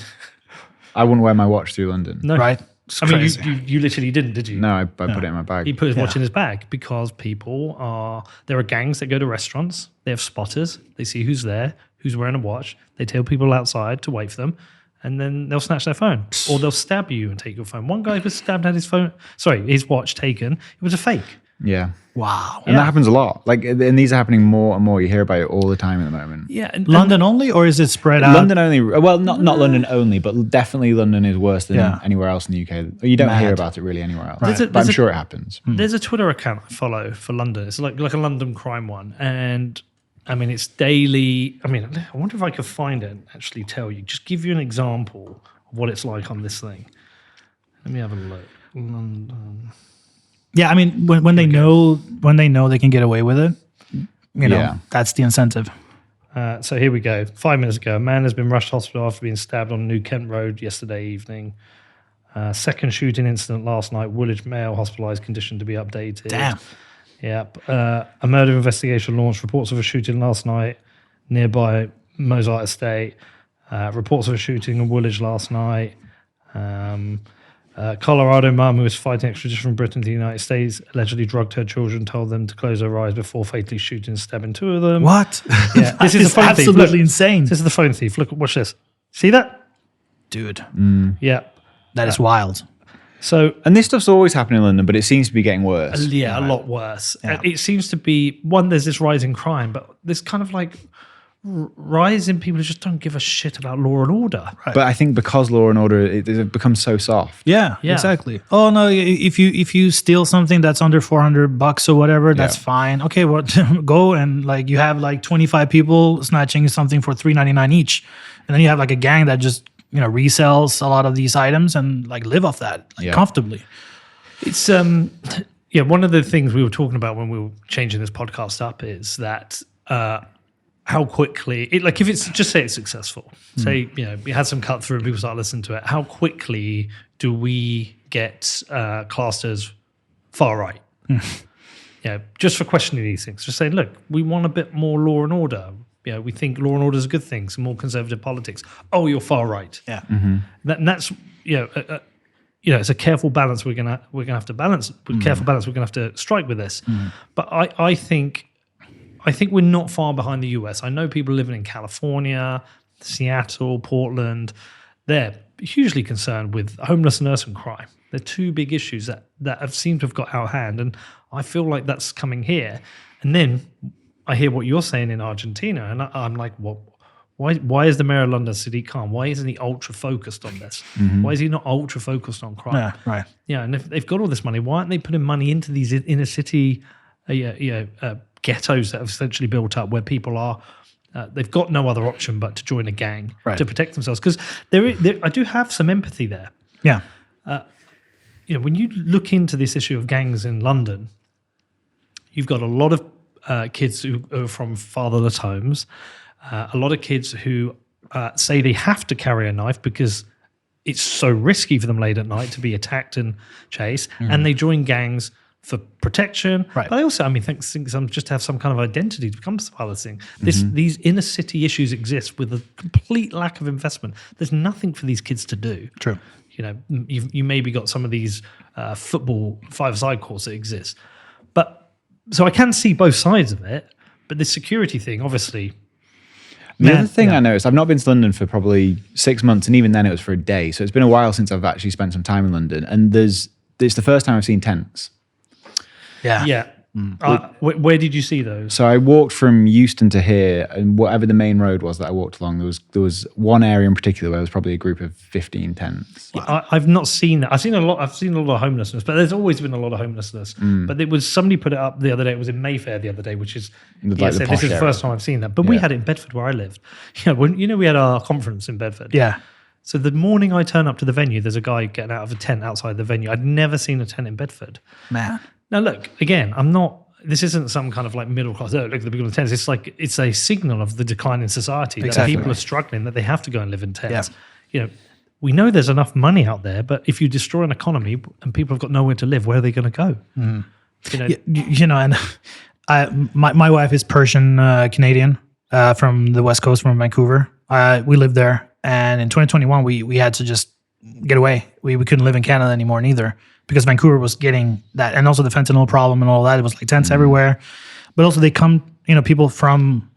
I wouldn't wear my watch through London. no, Right. I mean, you literally didn't, did you? No, I put it in my bag. He put his watch in his bag because there are gangs that go to restaurants. They have spotters. They see who's there, who's wearing a watch. They tell people outside to wait for them, and then they'll snatch their phone, or they'll stab you and take your phone. One guy was stabbed, had his watch taken. It was a fake. Yeah. Wow. And that happens a lot. Like, and these are happening more and more. You hear about it all the time at the moment. Yeah. London only, or is it spread out? London only. Well, not London only, but definitely London is worse than anywhere else in the UK. You don't hear about it really anywhere else. Right. But I'm sure it happens. There's a Twitter account I follow for London. It's like a London crime one. And I mean, it's daily. I mean, I wonder if I could find it and actually tell you, just give you an example of what it's like on this thing. Let me have a look. London. Yeah, I mean, when they know they can get away with it, that's the incentive. So here we go. 5 minutes ago, a man has been rushed to hospital after being stabbed on New Kent Road yesterday evening. Second shooting incident last night. Woolwich male hospitalised, condition to be updated. Damn. Yep. A murder investigation launched. Reports of a shooting last night nearby Mozart Estate. Reports of a shooting in Woolwich last night. Colorado mum who was fighting extradition from Britain to the United States allegedly drugged her children, told them to close their eyes before fatally shooting and stabbing two of them. What? Yeah, this is the phone thief. Absolutely Look, insane. this is the phone thief. Look, watch this. See that? Dude, Yeah. that is wild. So And this stuff's always happening in London, but it seems to be getting worse. yeah, a lot worse. Yeah. It seems to be, there's this rise in crime, but this kind of like rise in people who just don't give a shit about law and order. But I think because law and order, it becomes so soft. Yeah, Yeah. exactly. Oh no, if you steal something that's under $400 or whatever, that's fine. Okay, well, go and like you have like 25 people snatching something for $3.99 each, and then you have like a gang that just resells a lot of these items and like live off that comfortably. It's one of the things we were talking about when we were changing this podcast up is that how quickly if it's just say it's successful, say we had some cut through and people start listening to it, how quickly do we get classed as far right? Just for questioning these things, just saying, look, we want a bit more law and order. We think law and order is a good thing, some more conservative politics. Oh, you're far right. Yeah. That's it's a careful balance we're gonna have to balance. Careful balance we're gonna have to strike with this. But I think we're not far behind the US. I know people living in California, Seattle, Portland. They're hugely concerned with homelessness and crime. They're two big issues that have seemed to have got out of hand, and I feel like that's coming here. And then I hear what you're saying in Argentina, and I'm like, what? Why is the mayor of London, Sadiq Khan, why isn't he ultra focused on this? Why is he not ultra focused on crime? Yeah, right. Yeah, and if they've got all this money, why aren't they putting money into these inner city ghettos that have essentially built up where people are? They've got no other option but to join a gang to protect themselves. Because I do have some empathy there. Yeah. When you look into this issue of gangs in London, you've got a lot of kids who are from fatherless homes. A lot of kids who say they have to carry a knife because it's so risky for them late at night to be attacked and chased, and they join gangs for protection. Right. But I also, think some just have some kind of identity to become part of this thing. These inner city issues exist with a complete lack of investment. There's nothing for these kids to do. True. You maybe got some of these football five-a-side courts that exist, but so I can see both sides of it. But the security thing, obviously. The other thing I noticed, I've not been to London for probably 6 months, and even then it was for a day. So it's been a while since I've actually spent some time in London. And it's the first time I've seen tents. Yeah. Yeah. Where did you see those? So I walked from Euston to here, and whatever the main road was that I walked along, there was one area in particular where there was probably a group of 15 tents. I've not seen that. I've seen a lot of homelessness, but there's always been a lot of homelessness. But it was somebody put it up the other day. It was in Mayfair the other day, which is Like the posh this is the area. first time I've seen that. But we had it in Bedford where I lived. We had our conference in Bedford. Yeah. So the morning I turn up to the venue, there's a guy getting out of a tent outside the venue. I'd never seen a tent in Bedford. Man. Now look, again, this isn't some kind of like middle class. Oh, look at the people in tents. It's like it's a signal of the decline in society that people are struggling, that they have to go and live in tents. Yeah. We know there's enough money out there, but if you destroy an economy and people have got nowhere to live, where are they going to go? And my wife is Persian Canadian from the West Coast, from Vancouver. We lived there, and in 2021 we had to just get away. We couldn't live in Canada anymore neither, because Vancouver was getting that, and also the fentanyl problem and all that. It was like tents everywhere, but also they come, people from,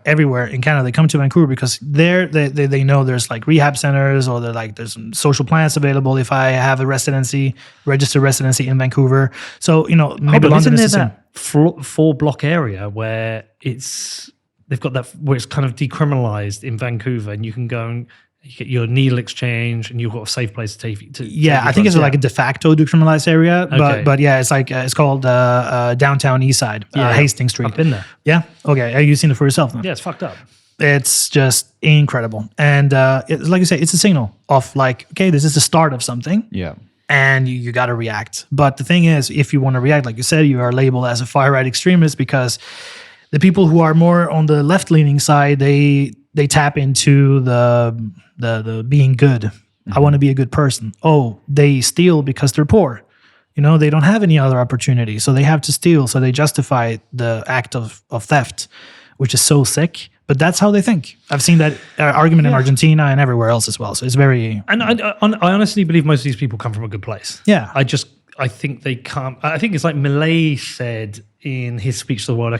everywhere in Canada. They come to Vancouver because they know there's like rehab centers, or there's some social plans available if I have a registered residency in Vancouver. So maybe London is that 4-block area where they've got that where it's kind of decriminalized in Vancouver, and you can go and you get your needle exchange, and you've got a safe place to take you. I think it's like a de facto decriminalized area, but yeah, it's like it's called downtown East Side, Hastings Street. I've been there. Yeah, okay. Have you seen it for yourself then? Yeah, it's fucked up. It's just incredible, and it's like you say, it's a signal of like, okay, this is the start of something. Yeah. And you got to react. But the thing is, if you want to react, like you said, you are labeled as a far right extremist, because the people who are more on the left leaning side, they tap into the being good. I want to be a good person. Oh, they steal because they're poor. They don't have any other opportunity, so they have to steal. So they justify the act of theft, which is so sick. But that's how they think. I've seen that argument in Argentina and everywhere else as well. So it's very... And I honestly believe most of these people come from a good place. Yeah. I think they come... I think it's like Milei said in his speech to the World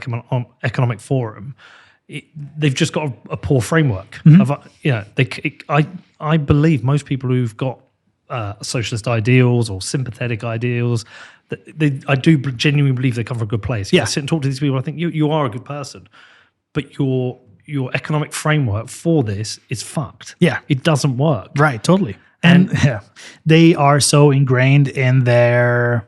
Economic Forum, they've just got a poor framework. I believe most people who've got socialist ideals or sympathetic ideals, I do genuinely believe they come from a good place. Yeah. I sit and talk to these people, I think you are a good person, but you're your economic framework for this is fucked. Yeah. It doesn't work. Right, totally. And they are so ingrained in their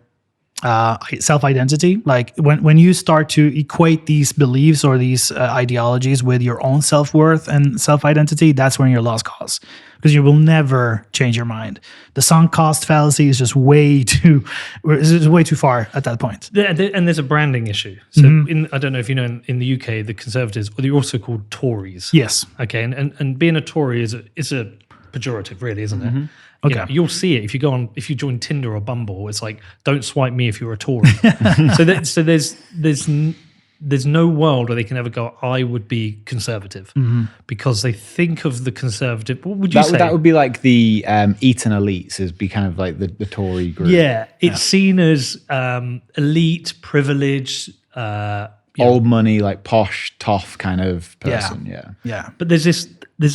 self-identity. Like when you start to equate these beliefs or these ideologies with your own self-worth and self-identity, that's when you're lost cause, because you will never change your mind. The sunk cost fallacy is just way too far at that point. And there's a branding issue. So I don't know if you know, in the UK, the Conservatives, or they're also called Tories. Yes. Okay, and being a Tory is a pejorative, really, isn't it? Okay. You know, you'll see it if you join Tinder or Bumble. It's like, don't swipe me if you're a Tory. so there's no world where they can ever go, I would be conservative, because they think of the conservative. What would you say? That would be like the Eton elites, is be kind of like the Tory group. Yeah, it's seen as elite, privileged, old money, like posh, tough kind of person. Yeah. But there's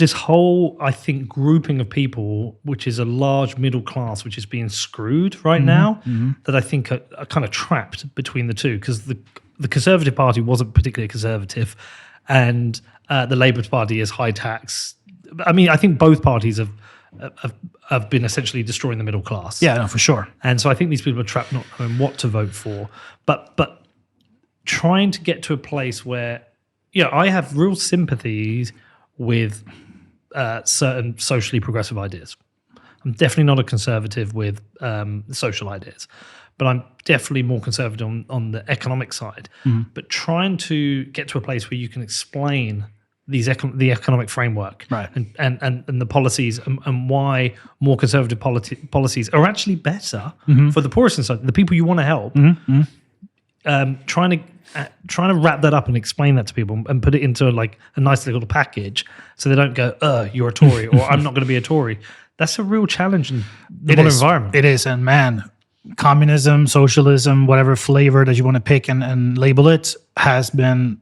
this whole, I think, grouping of people, which is a large middle class, which is being screwed right now, that I think are kind of trapped between the two, because the Conservative Party wasn't particularly conservative, and the Labour Party is high tax. I mean, I think both parties have been essentially destroying the middle class. Yeah, no, for sure. And so I think these people are trapped not knowing what to vote for, but trying to get to a place where, I have real sympathies with certain socially progressive ideas. I'm definitely not a conservative with social ideas, but I'm definitely more conservative on the economic side. But trying to get to a place where you can explain the economic framework, right, and the policies, and why more conservative policies are actually better for the poorest inside, the people you want to help. Trying to wrap that up and explain that to people and put it into like a nice little package, so they don't go, you're a Tory, or I'm not going to be a Tory. That's a real challenge in the modern environment. It is, and man, communism, socialism, whatever flavor that you want to pick and label it, has been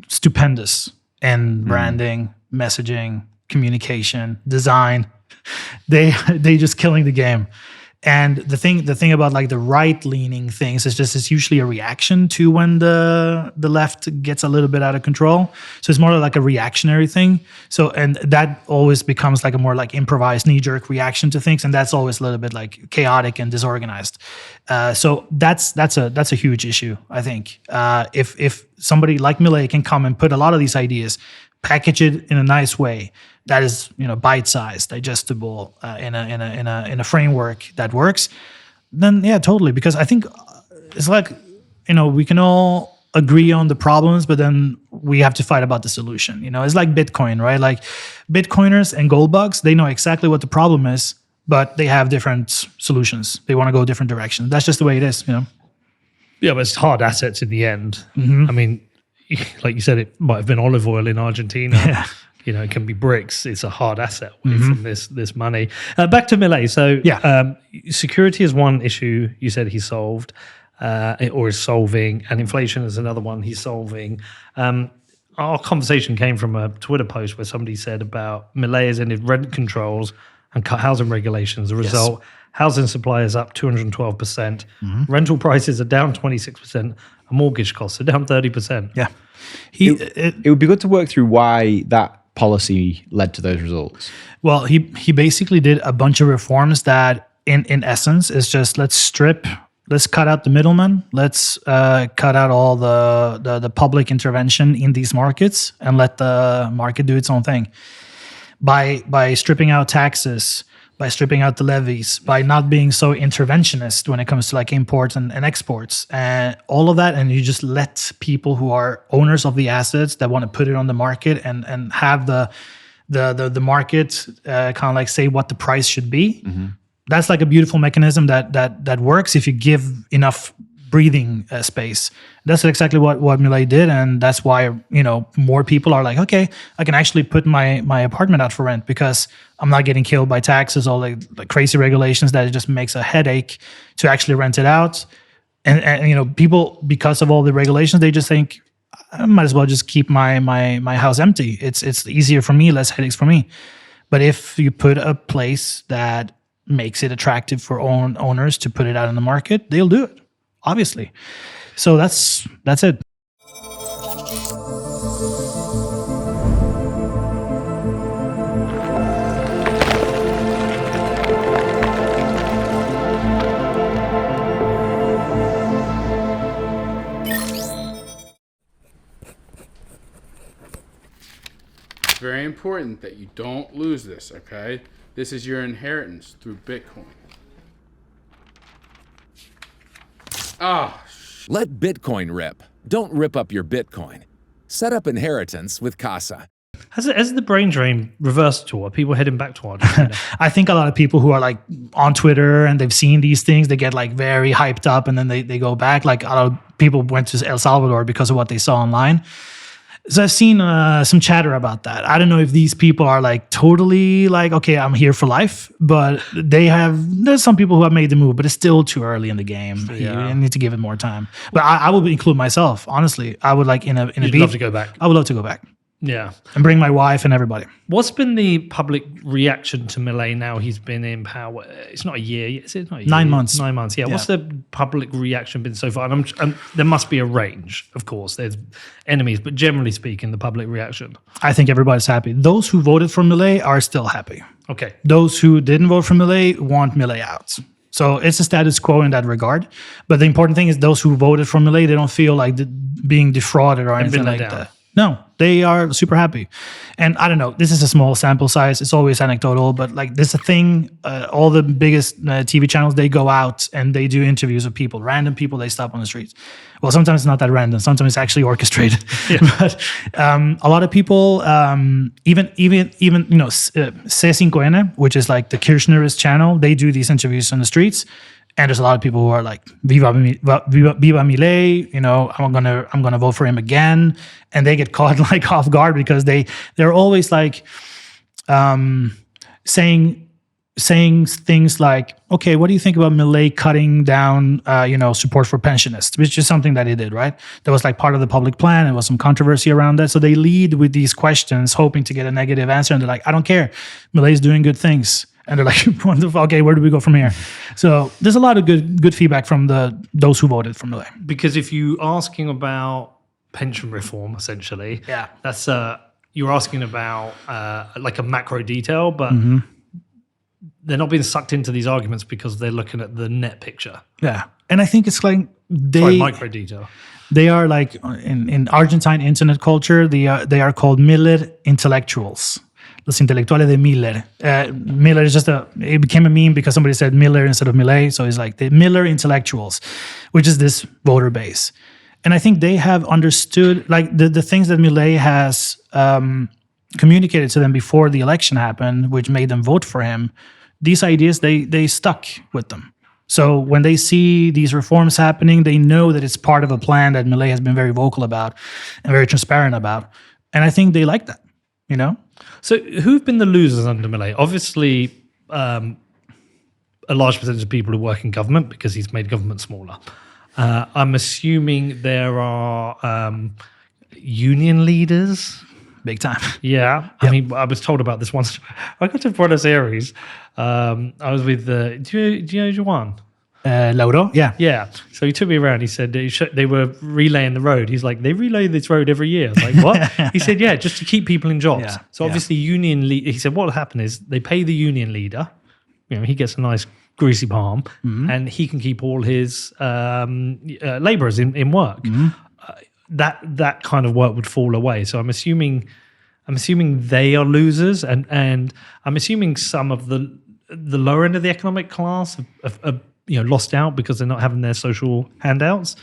stupendous in branding, messaging, communication, design. They just killing the game. And the thing about like the right-leaning things is just it's usually a reaction to when the left gets a little bit out of control. So it's more like a reactionary thing. So, and that always becomes like a more like improvised knee-jerk reaction to things, and that's always a little bit like chaotic and disorganized. So that's a huge issue, I think. If somebody like Milei can come and put a lot of these ideas, package it in a nice way that is, bite-sized, digestible, in a framework that works, then yeah, totally. Because I think it's like, we can all agree on the problems, but then we have to fight about the solution. It's like Bitcoin, right? Like Bitcoiners and gold bugs, they know exactly what the problem is, but they have different solutions. They want to go different directions. That's just the way it is, Yeah, but it's hard assets in the end. I mean, like you said, it might have been olive oil in Argentina. Yeah. It can be bricks. It's a hard asset away from this money. Back to Milei. So security is one issue you said he solved or is solving, and inflation is another one he's solving. Our conversation came from a Twitter post where somebody said about Milei has ended rent controls and cut housing regulations. The result, housing supply is up 212%. Rental prices are down 26%. And mortgage costs are down 30%. Yeah. It would be good to work through why that policy led to those results. Well, he basically did a bunch of reforms that in essence is just let's cut out the middleman, let's cut out all the public intervention in these markets and let the market do its own thing. By stripping out taxes, by stripping out the levies, by not being so interventionist when it comes to like imports and exports and all of that. And you just let people who are owners of the assets that want to put it on the market and have the market kind of like say what the price should be. That's like a beautiful mechanism that works if you give enough breathing space. That's exactly what Milei did, and that's why more people are like, okay, I can actually put my apartment out for rent because I'm not getting killed by taxes, all the crazy regulations that it just makes a headache to actually rent it out. And people, because of all the regulations, they just think I might as well just keep my house empty. It's easier for me, less headaches for me. But if you put a place that makes it attractive for owners to put it out in the market, they'll do it. Obviously. So that's it. important that you don't lose this, okay? This is your inheritance through Bitcoin. Let Bitcoin rip. Don't rip up your Bitcoin. Set up inheritance with Casa. Has the brain drain reversed at all? Are people heading back to Argentina? I think a lot of people who are like on Twitter and they've seen these things, they get like very hyped up and then they go back. Like a lot of people went to El Salvador because of what they saw online. So I've seen some chatter about that. I don't know if these people are like totally like, okay, I'm here for life, but there's some people who have made the move, but it's still too early in the game. Yeah. You need to give it more time. But I would include myself, honestly. I would like in a You'd beat, love to go back. I would love to go back Yeah. and bring my wife and everybody. What's been the public reaction to Milei now he's been in power? It's not a year yet, is it? Not a year. 9 months. 9 months, yeah. What's the public reaction been so far? And there must be a range, of course. There's enemies, but generally speaking, the public reaction. I think everybody's happy. Those who voted for Milei are still happy. Okay. Those who didn't vote for Milei want Milei out. So it's a status quo in that regard. But the important thing is those who voted for Milei, they don't feel like being defrauded or anything like that. No, they are super happy. And I don't know, this is a small sample size. It's always anecdotal, but like this is a thing. All the biggest TV channels, they go out and they do interviews with people, random people they stop on the streets. Well, sometimes it's not that random. Sometimes it's actually orchestrated. But a lot of people, even C5N, which is like the Kirchnerist channel, they do these interviews on the streets. And there's a lot of people who are like, Viva Milei, I'm gonna vote for him again. And they get caught like off guard because they're always like saying things like, okay, what do you think about Milei cutting down support for pensionists, which is something that he did, right? That was like part of the public plan. There was some controversy around that. So they lead with these questions, hoping to get a negative answer. And they're like, I don't care. Milei's doing good things. And they're like, wonderful. Okay, where do we go from here? So there's a lot of good feedback from those who voted for Milei. Because if you're asking about pension reform, essentially, that's you're asking about like a macro detail, but they're not being sucked into these arguments because they're looking at the net picture. Yeah, and I think it's like micro detail. They are like in Argentine internet culture, they are called Miller intellectuals. Los intelectuales de Miller. Miller is it became a meme because somebody said Miller instead of Milei. So it's like the Miller intellectuals, which is this voter base. And I think they have understood like the things that Milei has communicated to them before the election happened, which made them vote for him. These ideas, they stuck with them. So when they see these reforms happening, they know that it's part of a plan that Milei has been very vocal about and very transparent about. And I think they like that, So who've been the losers under Milei? Obviously, a large percentage of people who work in government because he's made government smaller. I'm assuming there are union leaders. Big time. Yeah. Yep. I mean, I was told about this once. I got to Buenos Aires. I was with, do you know Juan? Lauro? Yeah. Yeah. So he took me around. He said they were relaying the road. He's like, they relay this road every year. I was like, what? He said, yeah, just to keep people in jobs. Yeah. So obviously he said, what will happen is they pay the union leader. He gets a nice greasy palm and he can keep all his laborers in work. That kind of work would fall away. So I'm assuming they are losers and I'm assuming some of the lower end of the economic class have lost out because they're not having their social handouts.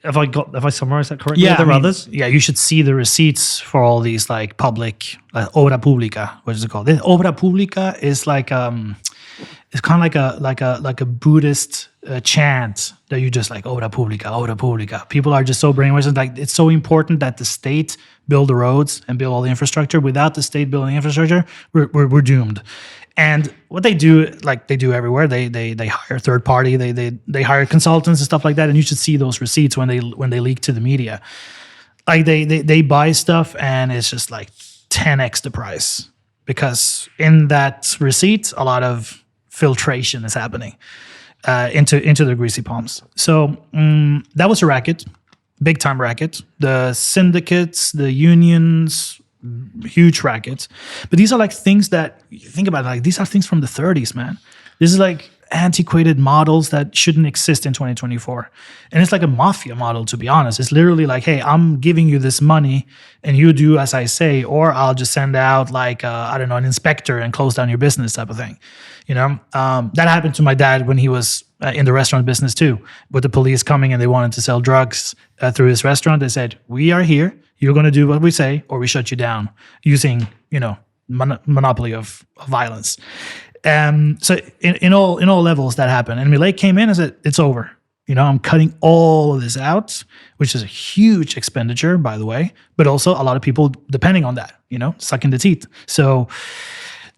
Have I summarized that correctly? Yeah, Are there others? Yeah, you should see the receipts for all these like public obra pública. What is it called? Obra pública is like it's kind of like a Buddhist chant that you just like obra pública, obra pública. People are just so brainwashed. Like it's so important that the state build the roads and build all the infrastructure. Without the state building infrastructure, we're doomed. And what they do, like they do everywhere, they hire third party, they hire consultants and stuff like that. And you should see those receipts when they leak to the media. Like they buy stuff and it's just like 10x the price because in that receipt a lot of filtration is happening into the greasy palms. So that was a racket, big time racket. The syndicates, the unions. Huge rackets, but these are like things that you think about. Like these are things from the 30s, man. This is like antiquated models that shouldn't exist in 2024. And it's like a mafia model, to be honest. It's literally like, hey, I'm giving you this money and you do as I say, or I'll just send out like, I don't know, an inspector and close down your business type of thing. That happened to my dad when he was in the restaurant business too, with the police coming and they wanted to sell drugs through his restaurant. They said, we are here. You're going to do what we say or we shut you down using, monopoly of violence. So in all levels that happened. And Milei came in and said, it's over. I'm cutting all of this out, which is a huge expenditure, by the way, but also a lot of people depending on that, sucking the teeth. So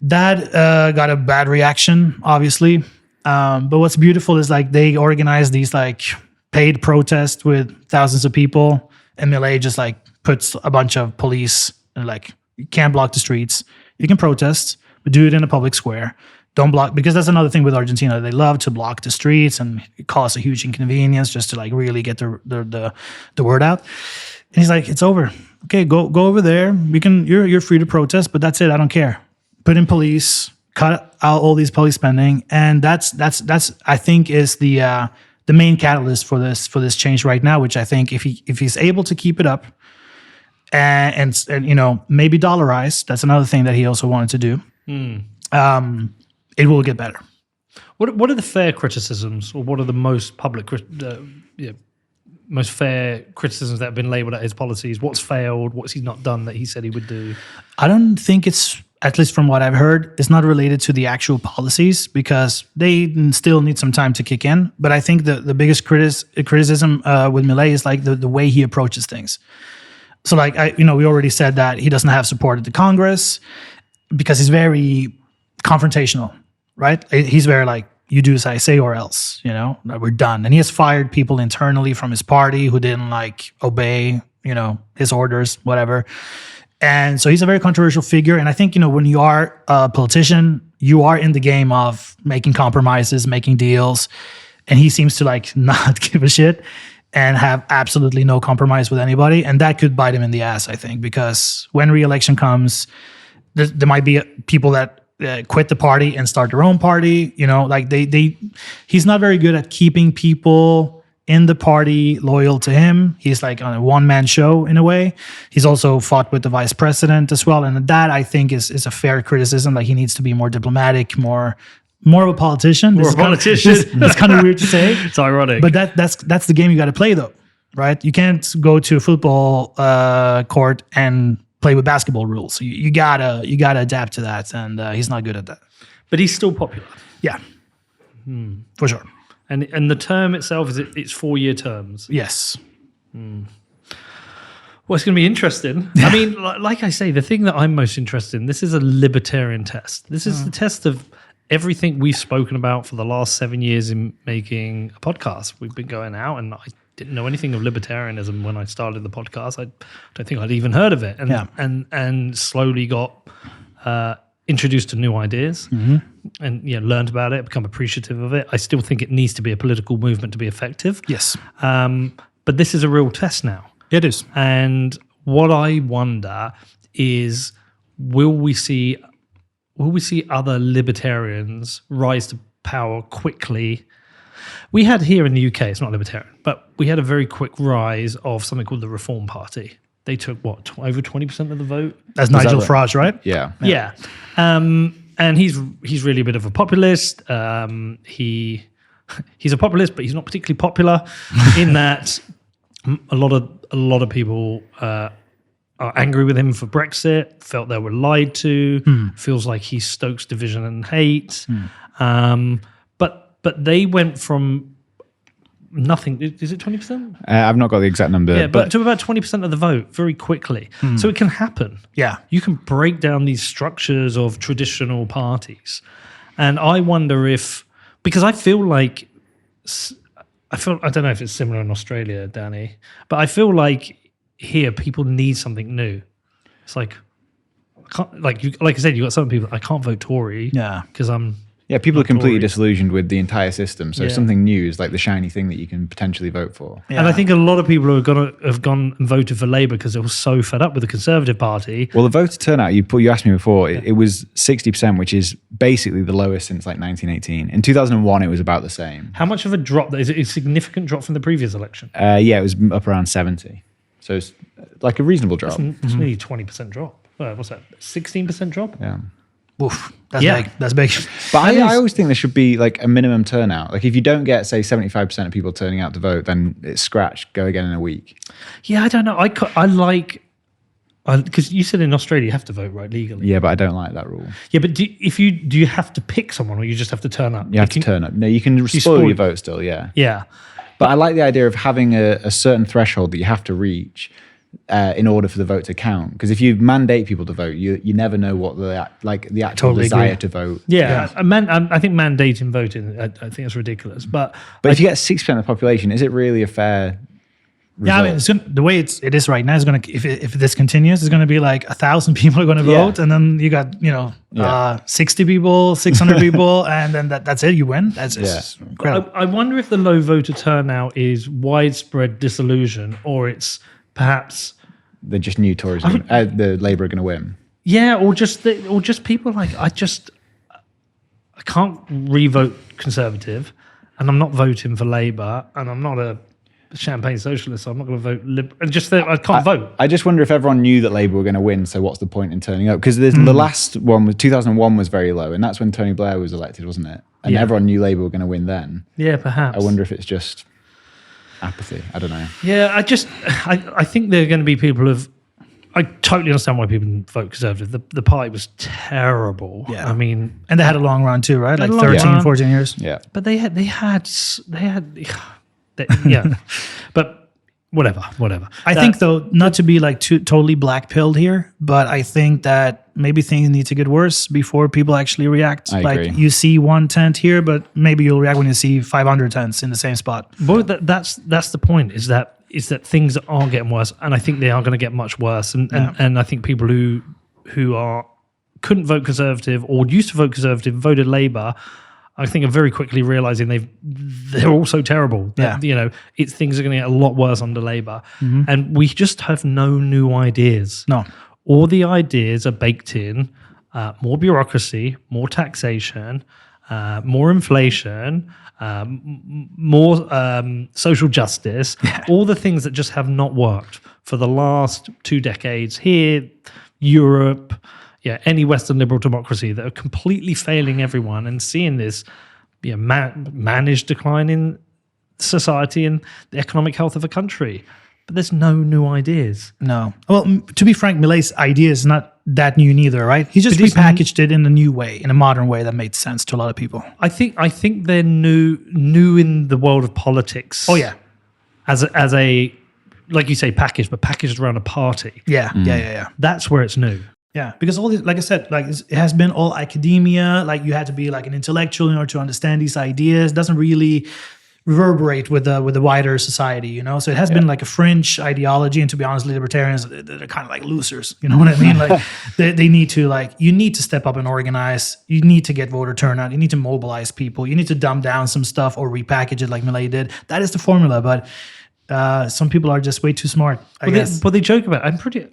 that got a bad reaction, obviously. But what's beautiful is like they organized these like paid protests with thousands of people, and Milei just like puts a bunch of police and like, you can't block the streets. You can protest, but do it in a public square. Don't block, because that's another thing with Argentina. They love to block the streets and it cause a huge inconvenience just to like really get the word out. And he's like, it's over. Okay, go over there. You're free to protest, but that's it. I don't care. Put in police, cut out all these police spending, and that's I think is the main catalyst for this change right now. Which I think if he's able to keep it up, and maybe dollarize, that's another thing that he also wanted to do. It will get better. What are the fair criticisms, or what are the most public, most fair criticisms that have been labelled at his policies? What's failed? What's he not done that he said he would do? I don't think it's, at least from what I've heard, it's not related to the actual policies because they still need some time to kick in. But I think the biggest criticism with Milei is like the way he approaches things. So like, we already said that he doesn't have support at the Congress because he's very confrontational, right? He's very like, you do as I say or else, we're done. And he has fired people internally from his party who didn't like obey, his orders, whatever. And so he's a very controversial figure. And I think, when you are a politician, you are in the game of making compromises, making deals. And he seems to like not give a shit and have absolutely no compromise with anybody. And that could bite him in the ass, I think, because when re-election comes, there might be people that quit the party and start their own party. He's not very good at keeping people in the party loyal to him. He's like on a one-man show in a way. He's also fought with the vice president as well. And that I think is a fair criticism. Like he needs to be more diplomatic, more of a politician. That's kind of weird to say. It's ironic. But that's the game you got to play though, right? You can't go to a football court and play with basketball rules. You gotta adapt to that, and he's not good at that. But he's still popular. Yeah, for sure. And the term itself it's 4-year terms. Yes. Well, it's going to be interesting. I mean, like I say, the thing that I'm most interested in, this is a libertarian test. This is the test of everything we've spoken about for the last 7 years in making a podcast. We've been going out, and I didn't know anything of libertarianism when I started the podcast. I don't think I'd even heard of it, and slowly got introduced to new ideas, and learned about it, become appreciative of it. I still think it needs to be a political movement to be effective. Yes, but this is a real test now. It is, and what I wonder is, will we see other libertarians rise to power quickly? We had here in the UK, it's not libertarian, but we had a very quick rise of something called the Reform Party. They took, over 20% of the vote? That's Nigel Farage, right? Yeah. Yeah. And he's really a bit of a populist. He's a populist, but he's not particularly popular in that a lot of people are angry with him for Brexit, felt they were lied to, feels like he stokes division and hate. But they went from nothing. Is it 20%? I've not got the exact number. Yeah, but to about 20% of the vote very quickly. So it can happen. Yeah. You can break down these structures of traditional parties. And I wonder if, because I don't know if it's similar in Australia, Danny, but I feel like here people need something new. It's like, like I said, you got some people, I can't vote Tory because I'm Yeah, people are completely Tories. disillusioned with the entire system. So Yeah. something new is like the shiny thing that you can potentially vote for. And I think a lot of people who have gone and voted for Labour because they were so fed up with the Conservative Party. Well, the voter turnout, you asked me before, it was 60%, which is basically the lowest since like 1918. In 2001, it was about the same. How much of a drop? Is it a significant drop from the previous election? Yeah, it was up around 70. So it's like a reasonable drop. It's nearly 20% drop. What's that? 16% drop? Yeah. Oof, that's Yeah. big. That's big. But I always think there should be like a minimum turnout. Like if you don't get, say, 75% of people turning out to vote, then it's scratched, go again in a week. Yeah, I don't know. I like, because you said in Australia you have to vote, right, legally. Yeah, but I don't like that rule. Yeah, but do you have to pick someone, or you just have to turn up? You have to turn up. No, you can spoil your vote still, yeah. Yeah. But I like the idea of having a certain threshold that you have to reach in order for the vote to count. Because if you mandate people to vote, you never know what the actual Totally desire agree. to vote. Yeah, I think mandating voting, I think it's ridiculous. But But if you get 6% of the population, is it really a fair result? Yeah, I mean, the way it is right now is going to, if this continues, it's going to be like 1,000 people are going to vote, and then you got 60 people, 600 people, and then that's it. You win. That's just incredible. I wonder if the low voter turnout is widespread disillusion, or it's perhaps They're just new Tories, the Labour are going to win. or just people like I can't re-vote Conservative, and I'm not voting for Labour, and I'm not a champagne socialist, so I'm not going to vote Liberal. And just that I can't vote. I just wonder if everyone knew that Labour were going to win, so what's the point in turning up? Because the last one was 2001 was very low, and that's when Tony Blair was elected, wasn't it? And everyone knew Labour were going to win then. Yeah, perhaps. I wonder if it's just apathy. I don't know. Yeah, I think there are going to be people I totally understand why people vote Conservative. The party was terrible. Yeah. I mean, And they had a long run too, right? Like They had a long 13, run. 14 years. Yeah. but they had yeah. But whatever. I think though, not to be like totally black pilled here, but I think that maybe things need to get worse before people actually react. I like agree. you see one tent here, but maybe you'll react when you see 500 tents in the same spot. Well, that's the point. Is that things are getting worse, and I think they are going to get much worse. And I think people who couldn't vote Conservative or used to vote Conservative, voted Labour, I think are very quickly realizing they're all so terrible. That, things are going to get a lot worse under Labour, and we just have no new ideas. No. All the ideas are baked in: more bureaucracy, more taxation, more inflation, more social justice, all the things that just have not worked for the last 2 decades here, Europe, any Western liberal democracy, that are completely failing everyone and seeing this managed decline in society and the economic health of a country. But there's no new ideas. No. Well, to be frank, Milei's idea is not that new neither, right? He just repackaged it in a new way, in a modern way that made sense to a lot of people. I think they're new in the world of politics. Oh, yeah. As a like you say, packaged, but packaged around a party. Yeah, yeah. That's where it's new. Yeah, because all these, like I said, like it has been all academia. Like you had to be like an intellectual in order to understand these ideas. It doesn't really reverberate with the wider society, So it has been like a fringe ideology. And to be honest, libertarians, they're kind of like losers. You know what I mean? Like they need to you need to step up and organize. You need to get voter turnout. You need to mobilize people. You need to dumb down some stuff or repackage it like Milei did. That is the formula. But some people are just way too smart, I guess. But they joke about it.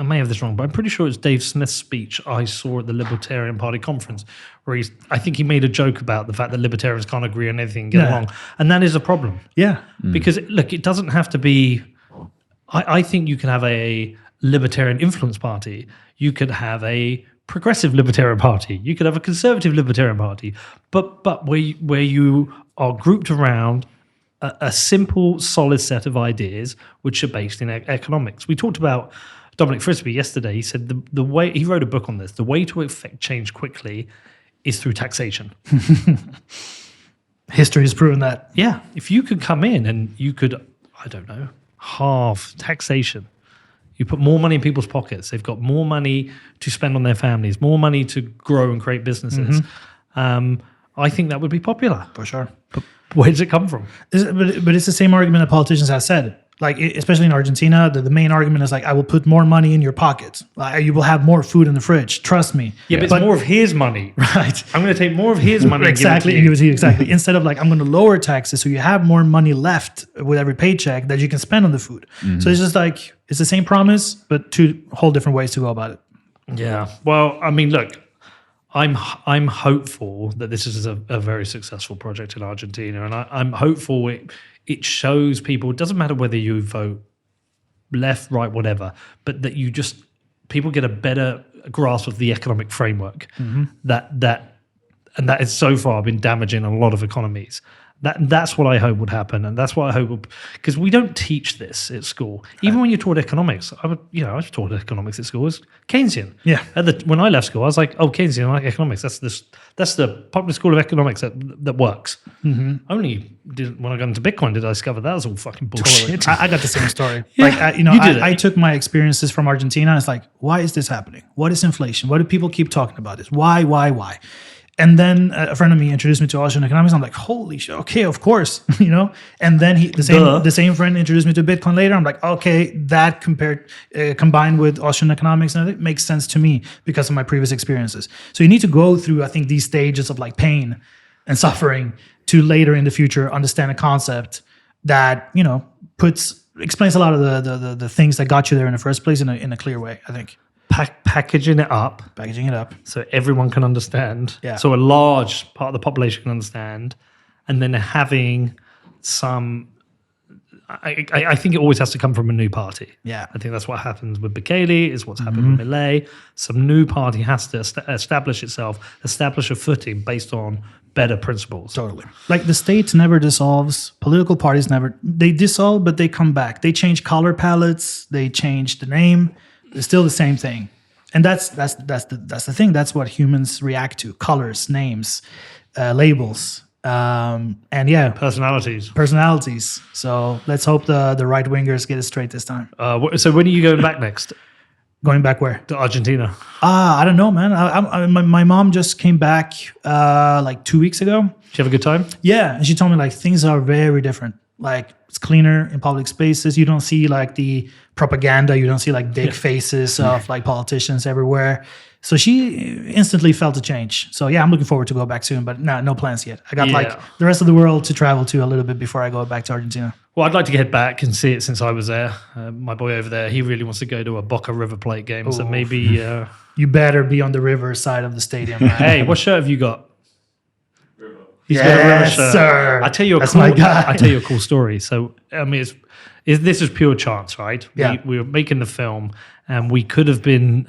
I may have this wrong, but I'm pretty sure it's Dave Smith's speech I saw at the Libertarian Party conference, where I think he made a joke about the fact that libertarians can't agree on anything and get along. And that is a problem. Yeah. Because, look, it doesn't have to be... I think you can have a libertarian influence party. You could have a progressive libertarian party. You could have a conservative libertarian party. But where you are grouped around a simple, solid set of ideas which are based in economics. We talked about Dominic Frisby yesterday. He said the way he wrote a book on this. The way to effect change quickly is through taxation. History has proven that. Yeah, if you could come in and you could, I don't know, halve taxation. You put more money in people's pockets. They've got more money to spend on their families, more money to grow and create businesses. I think that would be popular. For sure. But where does it come from? But it's the same argument that politicians have said. Like, especially in Argentina, the main argument is like, I will put more money in your pockets. Like, you will have more food in the fridge. Trust me. Yeah, but it's more of his money. Right. I'm going to take more of his money Exactly. and give it to you. Exactly. Instead of like, I'm going to lower taxes so you have more money left with every paycheck that you can spend on the food. So it's just like, it's the same promise, but two whole different ways to go about it. Yeah. Well, I mean, look, I'm hopeful that this is a very successful project in Argentina, and I'm hopeful it shows people. It doesn't matter whether you vote left, right, whatever, but that people get a better grasp of the economic framework that has so far been damaging a lot of economies. That's what I hope would happen, and that's what I hope because we don't teach this at school. Even when you're taught economics, I was taught economics at school. It's Keynesian. Yeah. When I left school, I was like, "Oh, Keynesian, I like economics. That's the popular school of economics that works." Only when I got into Bitcoin did I discover that was all fucking bullshit. I got the same story. Yeah, Like, I took my experiences from Argentina. It's like, why is this happening? What is inflation? Why do people keep talking about this? Why? And then a friend of me introduced me to Austrian economics. I'm like, holy shit, okay, of course, And then the same friend introduced me to Bitcoin later. I'm like, okay, that combined with Austrian economics, and it makes sense to me because of my previous experiences. So you need to go through, I think, these stages of like pain and suffering to later in the future understand a concept that explains a lot of the things that got you there in the first place in a clear way, I think. Packaging it up so everyone can understand. Yeah. So a large part of the population can understand, and then having some. I think it always has to come from a new party. Yeah. I think that's what happens with Bukele. Is what's happened with Milei. Some new party has to establish itself, establish a footing based on better principles. Totally. Like the state never dissolves. Political parties they dissolve, but they come back. They change color palettes. They change the name. It's still the same thing, and that's the thing. That's what humans react to: colors, names, labels, and personalities. So let's hope the right wingers get it straight this time. So when are you going back next? Going back where? To Argentina. I don't know, man. My mom just came back like 2 weeks ago. Did you have a good time? Yeah, and she told me like things are very different. Like it's cleaner in public spaces. You don't see like the propaganda. You don't see like big faces of like politicians everywhere. So she instantly felt a change. So yeah, I'm looking forward to go back soon, but no plans yet. I got like the rest of the world to travel to a little bit before I go back to Argentina. Well, I'd like to get back and see it since I was there. My boy over there, he really wants to go to a Boca River Plate game. So maybe... you better be on the river side of the stadium. Man. Hey, what shirt have you got? He's yes, got a river shirt. Sir. I tell you a cool story. So, I mean, this is pure chance, right? Yeah. We were making the film, and we could have been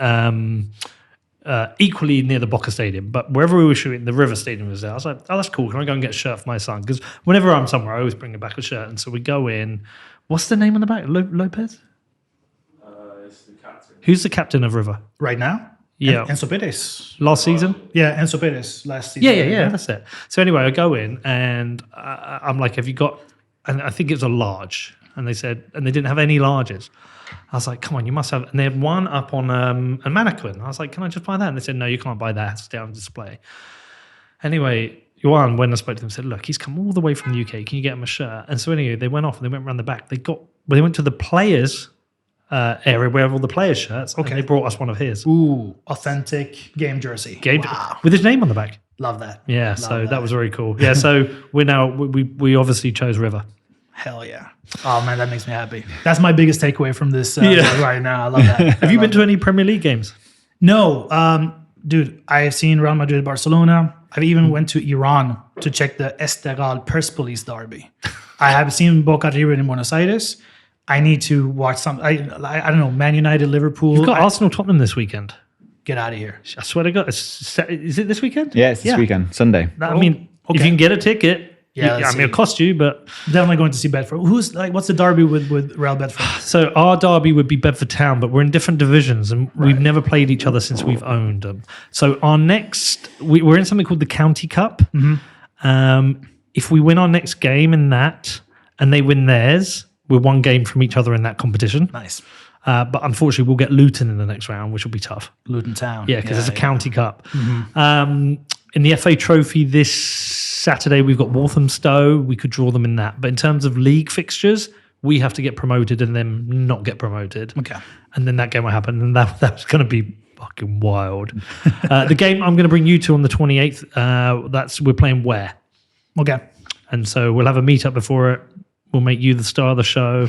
equally near the Boca Stadium, but wherever we were shooting, the River Stadium was there. I was like, oh, that's cool. Can I go and get a shirt for my son? Because whenever I'm somewhere, I always bring back a shirt. And so we go in. What's the name on the back? Lopez? It's the captain. Who's the captain of River? Right now? Yeah. Enzo Perez. Last season? Yeah, Enzo Perez last season. Yeah, that's it. So anyway, I go in and I'm like, have you got, and I think it's a large. And they said, and they didn't have any larges. I was like, come on, you must have, and they had one up on a mannequin. I was like, can I just buy that? And they said, no, you can't buy that. It's down on display. Anyway, Juan, when I spoke to them, said, look, he's come all the way from the UK. Can you get him a shirt? And so anyway, they went off and they went around the back. They went to the players' area where have all the players' shirts. Okay. And they brought us one of his. Ooh, authentic game jersey. Wow. With his name on the back. Love that. Yeah, so that was very cool. Yeah, so we obviously chose River. Hell yeah. Oh man, that makes me happy. That's my biggest takeaway from this right now. I love that. Have you been to any Premier League games? No. Dude, I've seen Real Madrid, Barcelona. I've even went to Iran to check the Esteghlal Persepolis derby. I have seen Boca River in Buenos Aires. I need to watch some. I don't know, Man United, Liverpool. You've got Arsenal, Tottenham this weekend. Get out of here. I swear to God. Is it this weekend? Yeah, it's this weekend, Sunday. I mean, if you can get a ticket, it'll cost you, but definitely going to see Bedford. What's the derby with Real Bedford? So our derby would be Bedford Town, but we're in different divisions, and we've never played each other since we've owned them. So our next, we're in something called the County Cup. Mm-hmm. If we win our next game in that, and they win theirs, we're one game from each other in that competition. Nice. But unfortunately, we'll get Luton in the next round, which will be tough. Luton Town. Yeah, because it's a County Cup. Mm-hmm. In the FA Trophy this Saturday, we've got Walthamstow. We could draw them in that. But in terms of league fixtures, we have to get promoted and them not get promoted. Okay. And then that game will happen, and that's going to be fucking wild. The game I'm going to bring you to on the 28th, we're playing Where. Okay. And so we'll have a meetup before it. We'll make you the star of the show.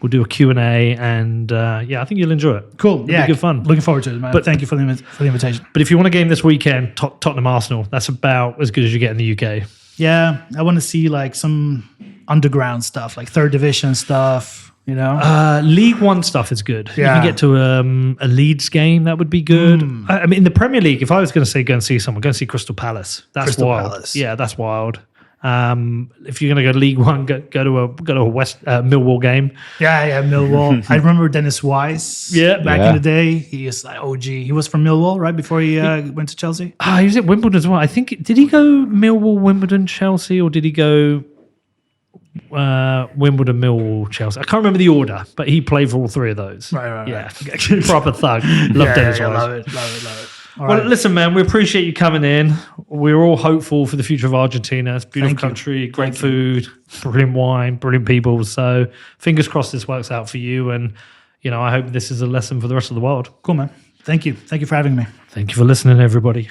We'll do a Q&A, and I think you'll enjoy it. Cool. It'll be good fun. Looking forward to it, man. But thank you for the invitation. But if you want a game this weekend, Tottenham Arsenal, that's about as good as you get in the UK. Yeah, I want to see like some underground stuff, like third division stuff, you know? League One stuff is good. Yeah. You can get to a Leeds game, that would be good. I mean, in the Premier League, if I was going to say go and see someone, go and see Crystal Palace. That's Crystal wild. Palace. Yeah, that's wild. If you're going to go to League One, go to a West Millwall game. Yeah, Millwall. I remember Dennis Wise. Back in the day, he is like OG. He was from Millwall, right before he went to Chelsea. He was at Wimbledon as well. I think did he go Millwall, Wimbledon, Chelsea, or did he go Wimbledon, Millwall, Chelsea? I can't remember the order, but he played for all three of those. Right. Yeah, proper thug. Love Dennis Wise. Love it. All Well, right. listen, man, we appreciate you coming in. We're all hopeful for the future of Argentina. It's a beautiful country, great food, brilliant wine, brilliant people. So fingers crossed this works out for you. And, I hope this is a lesson for the rest of the world. Cool, man. Thank you. Thank you for having me. Thank you for listening, everybody.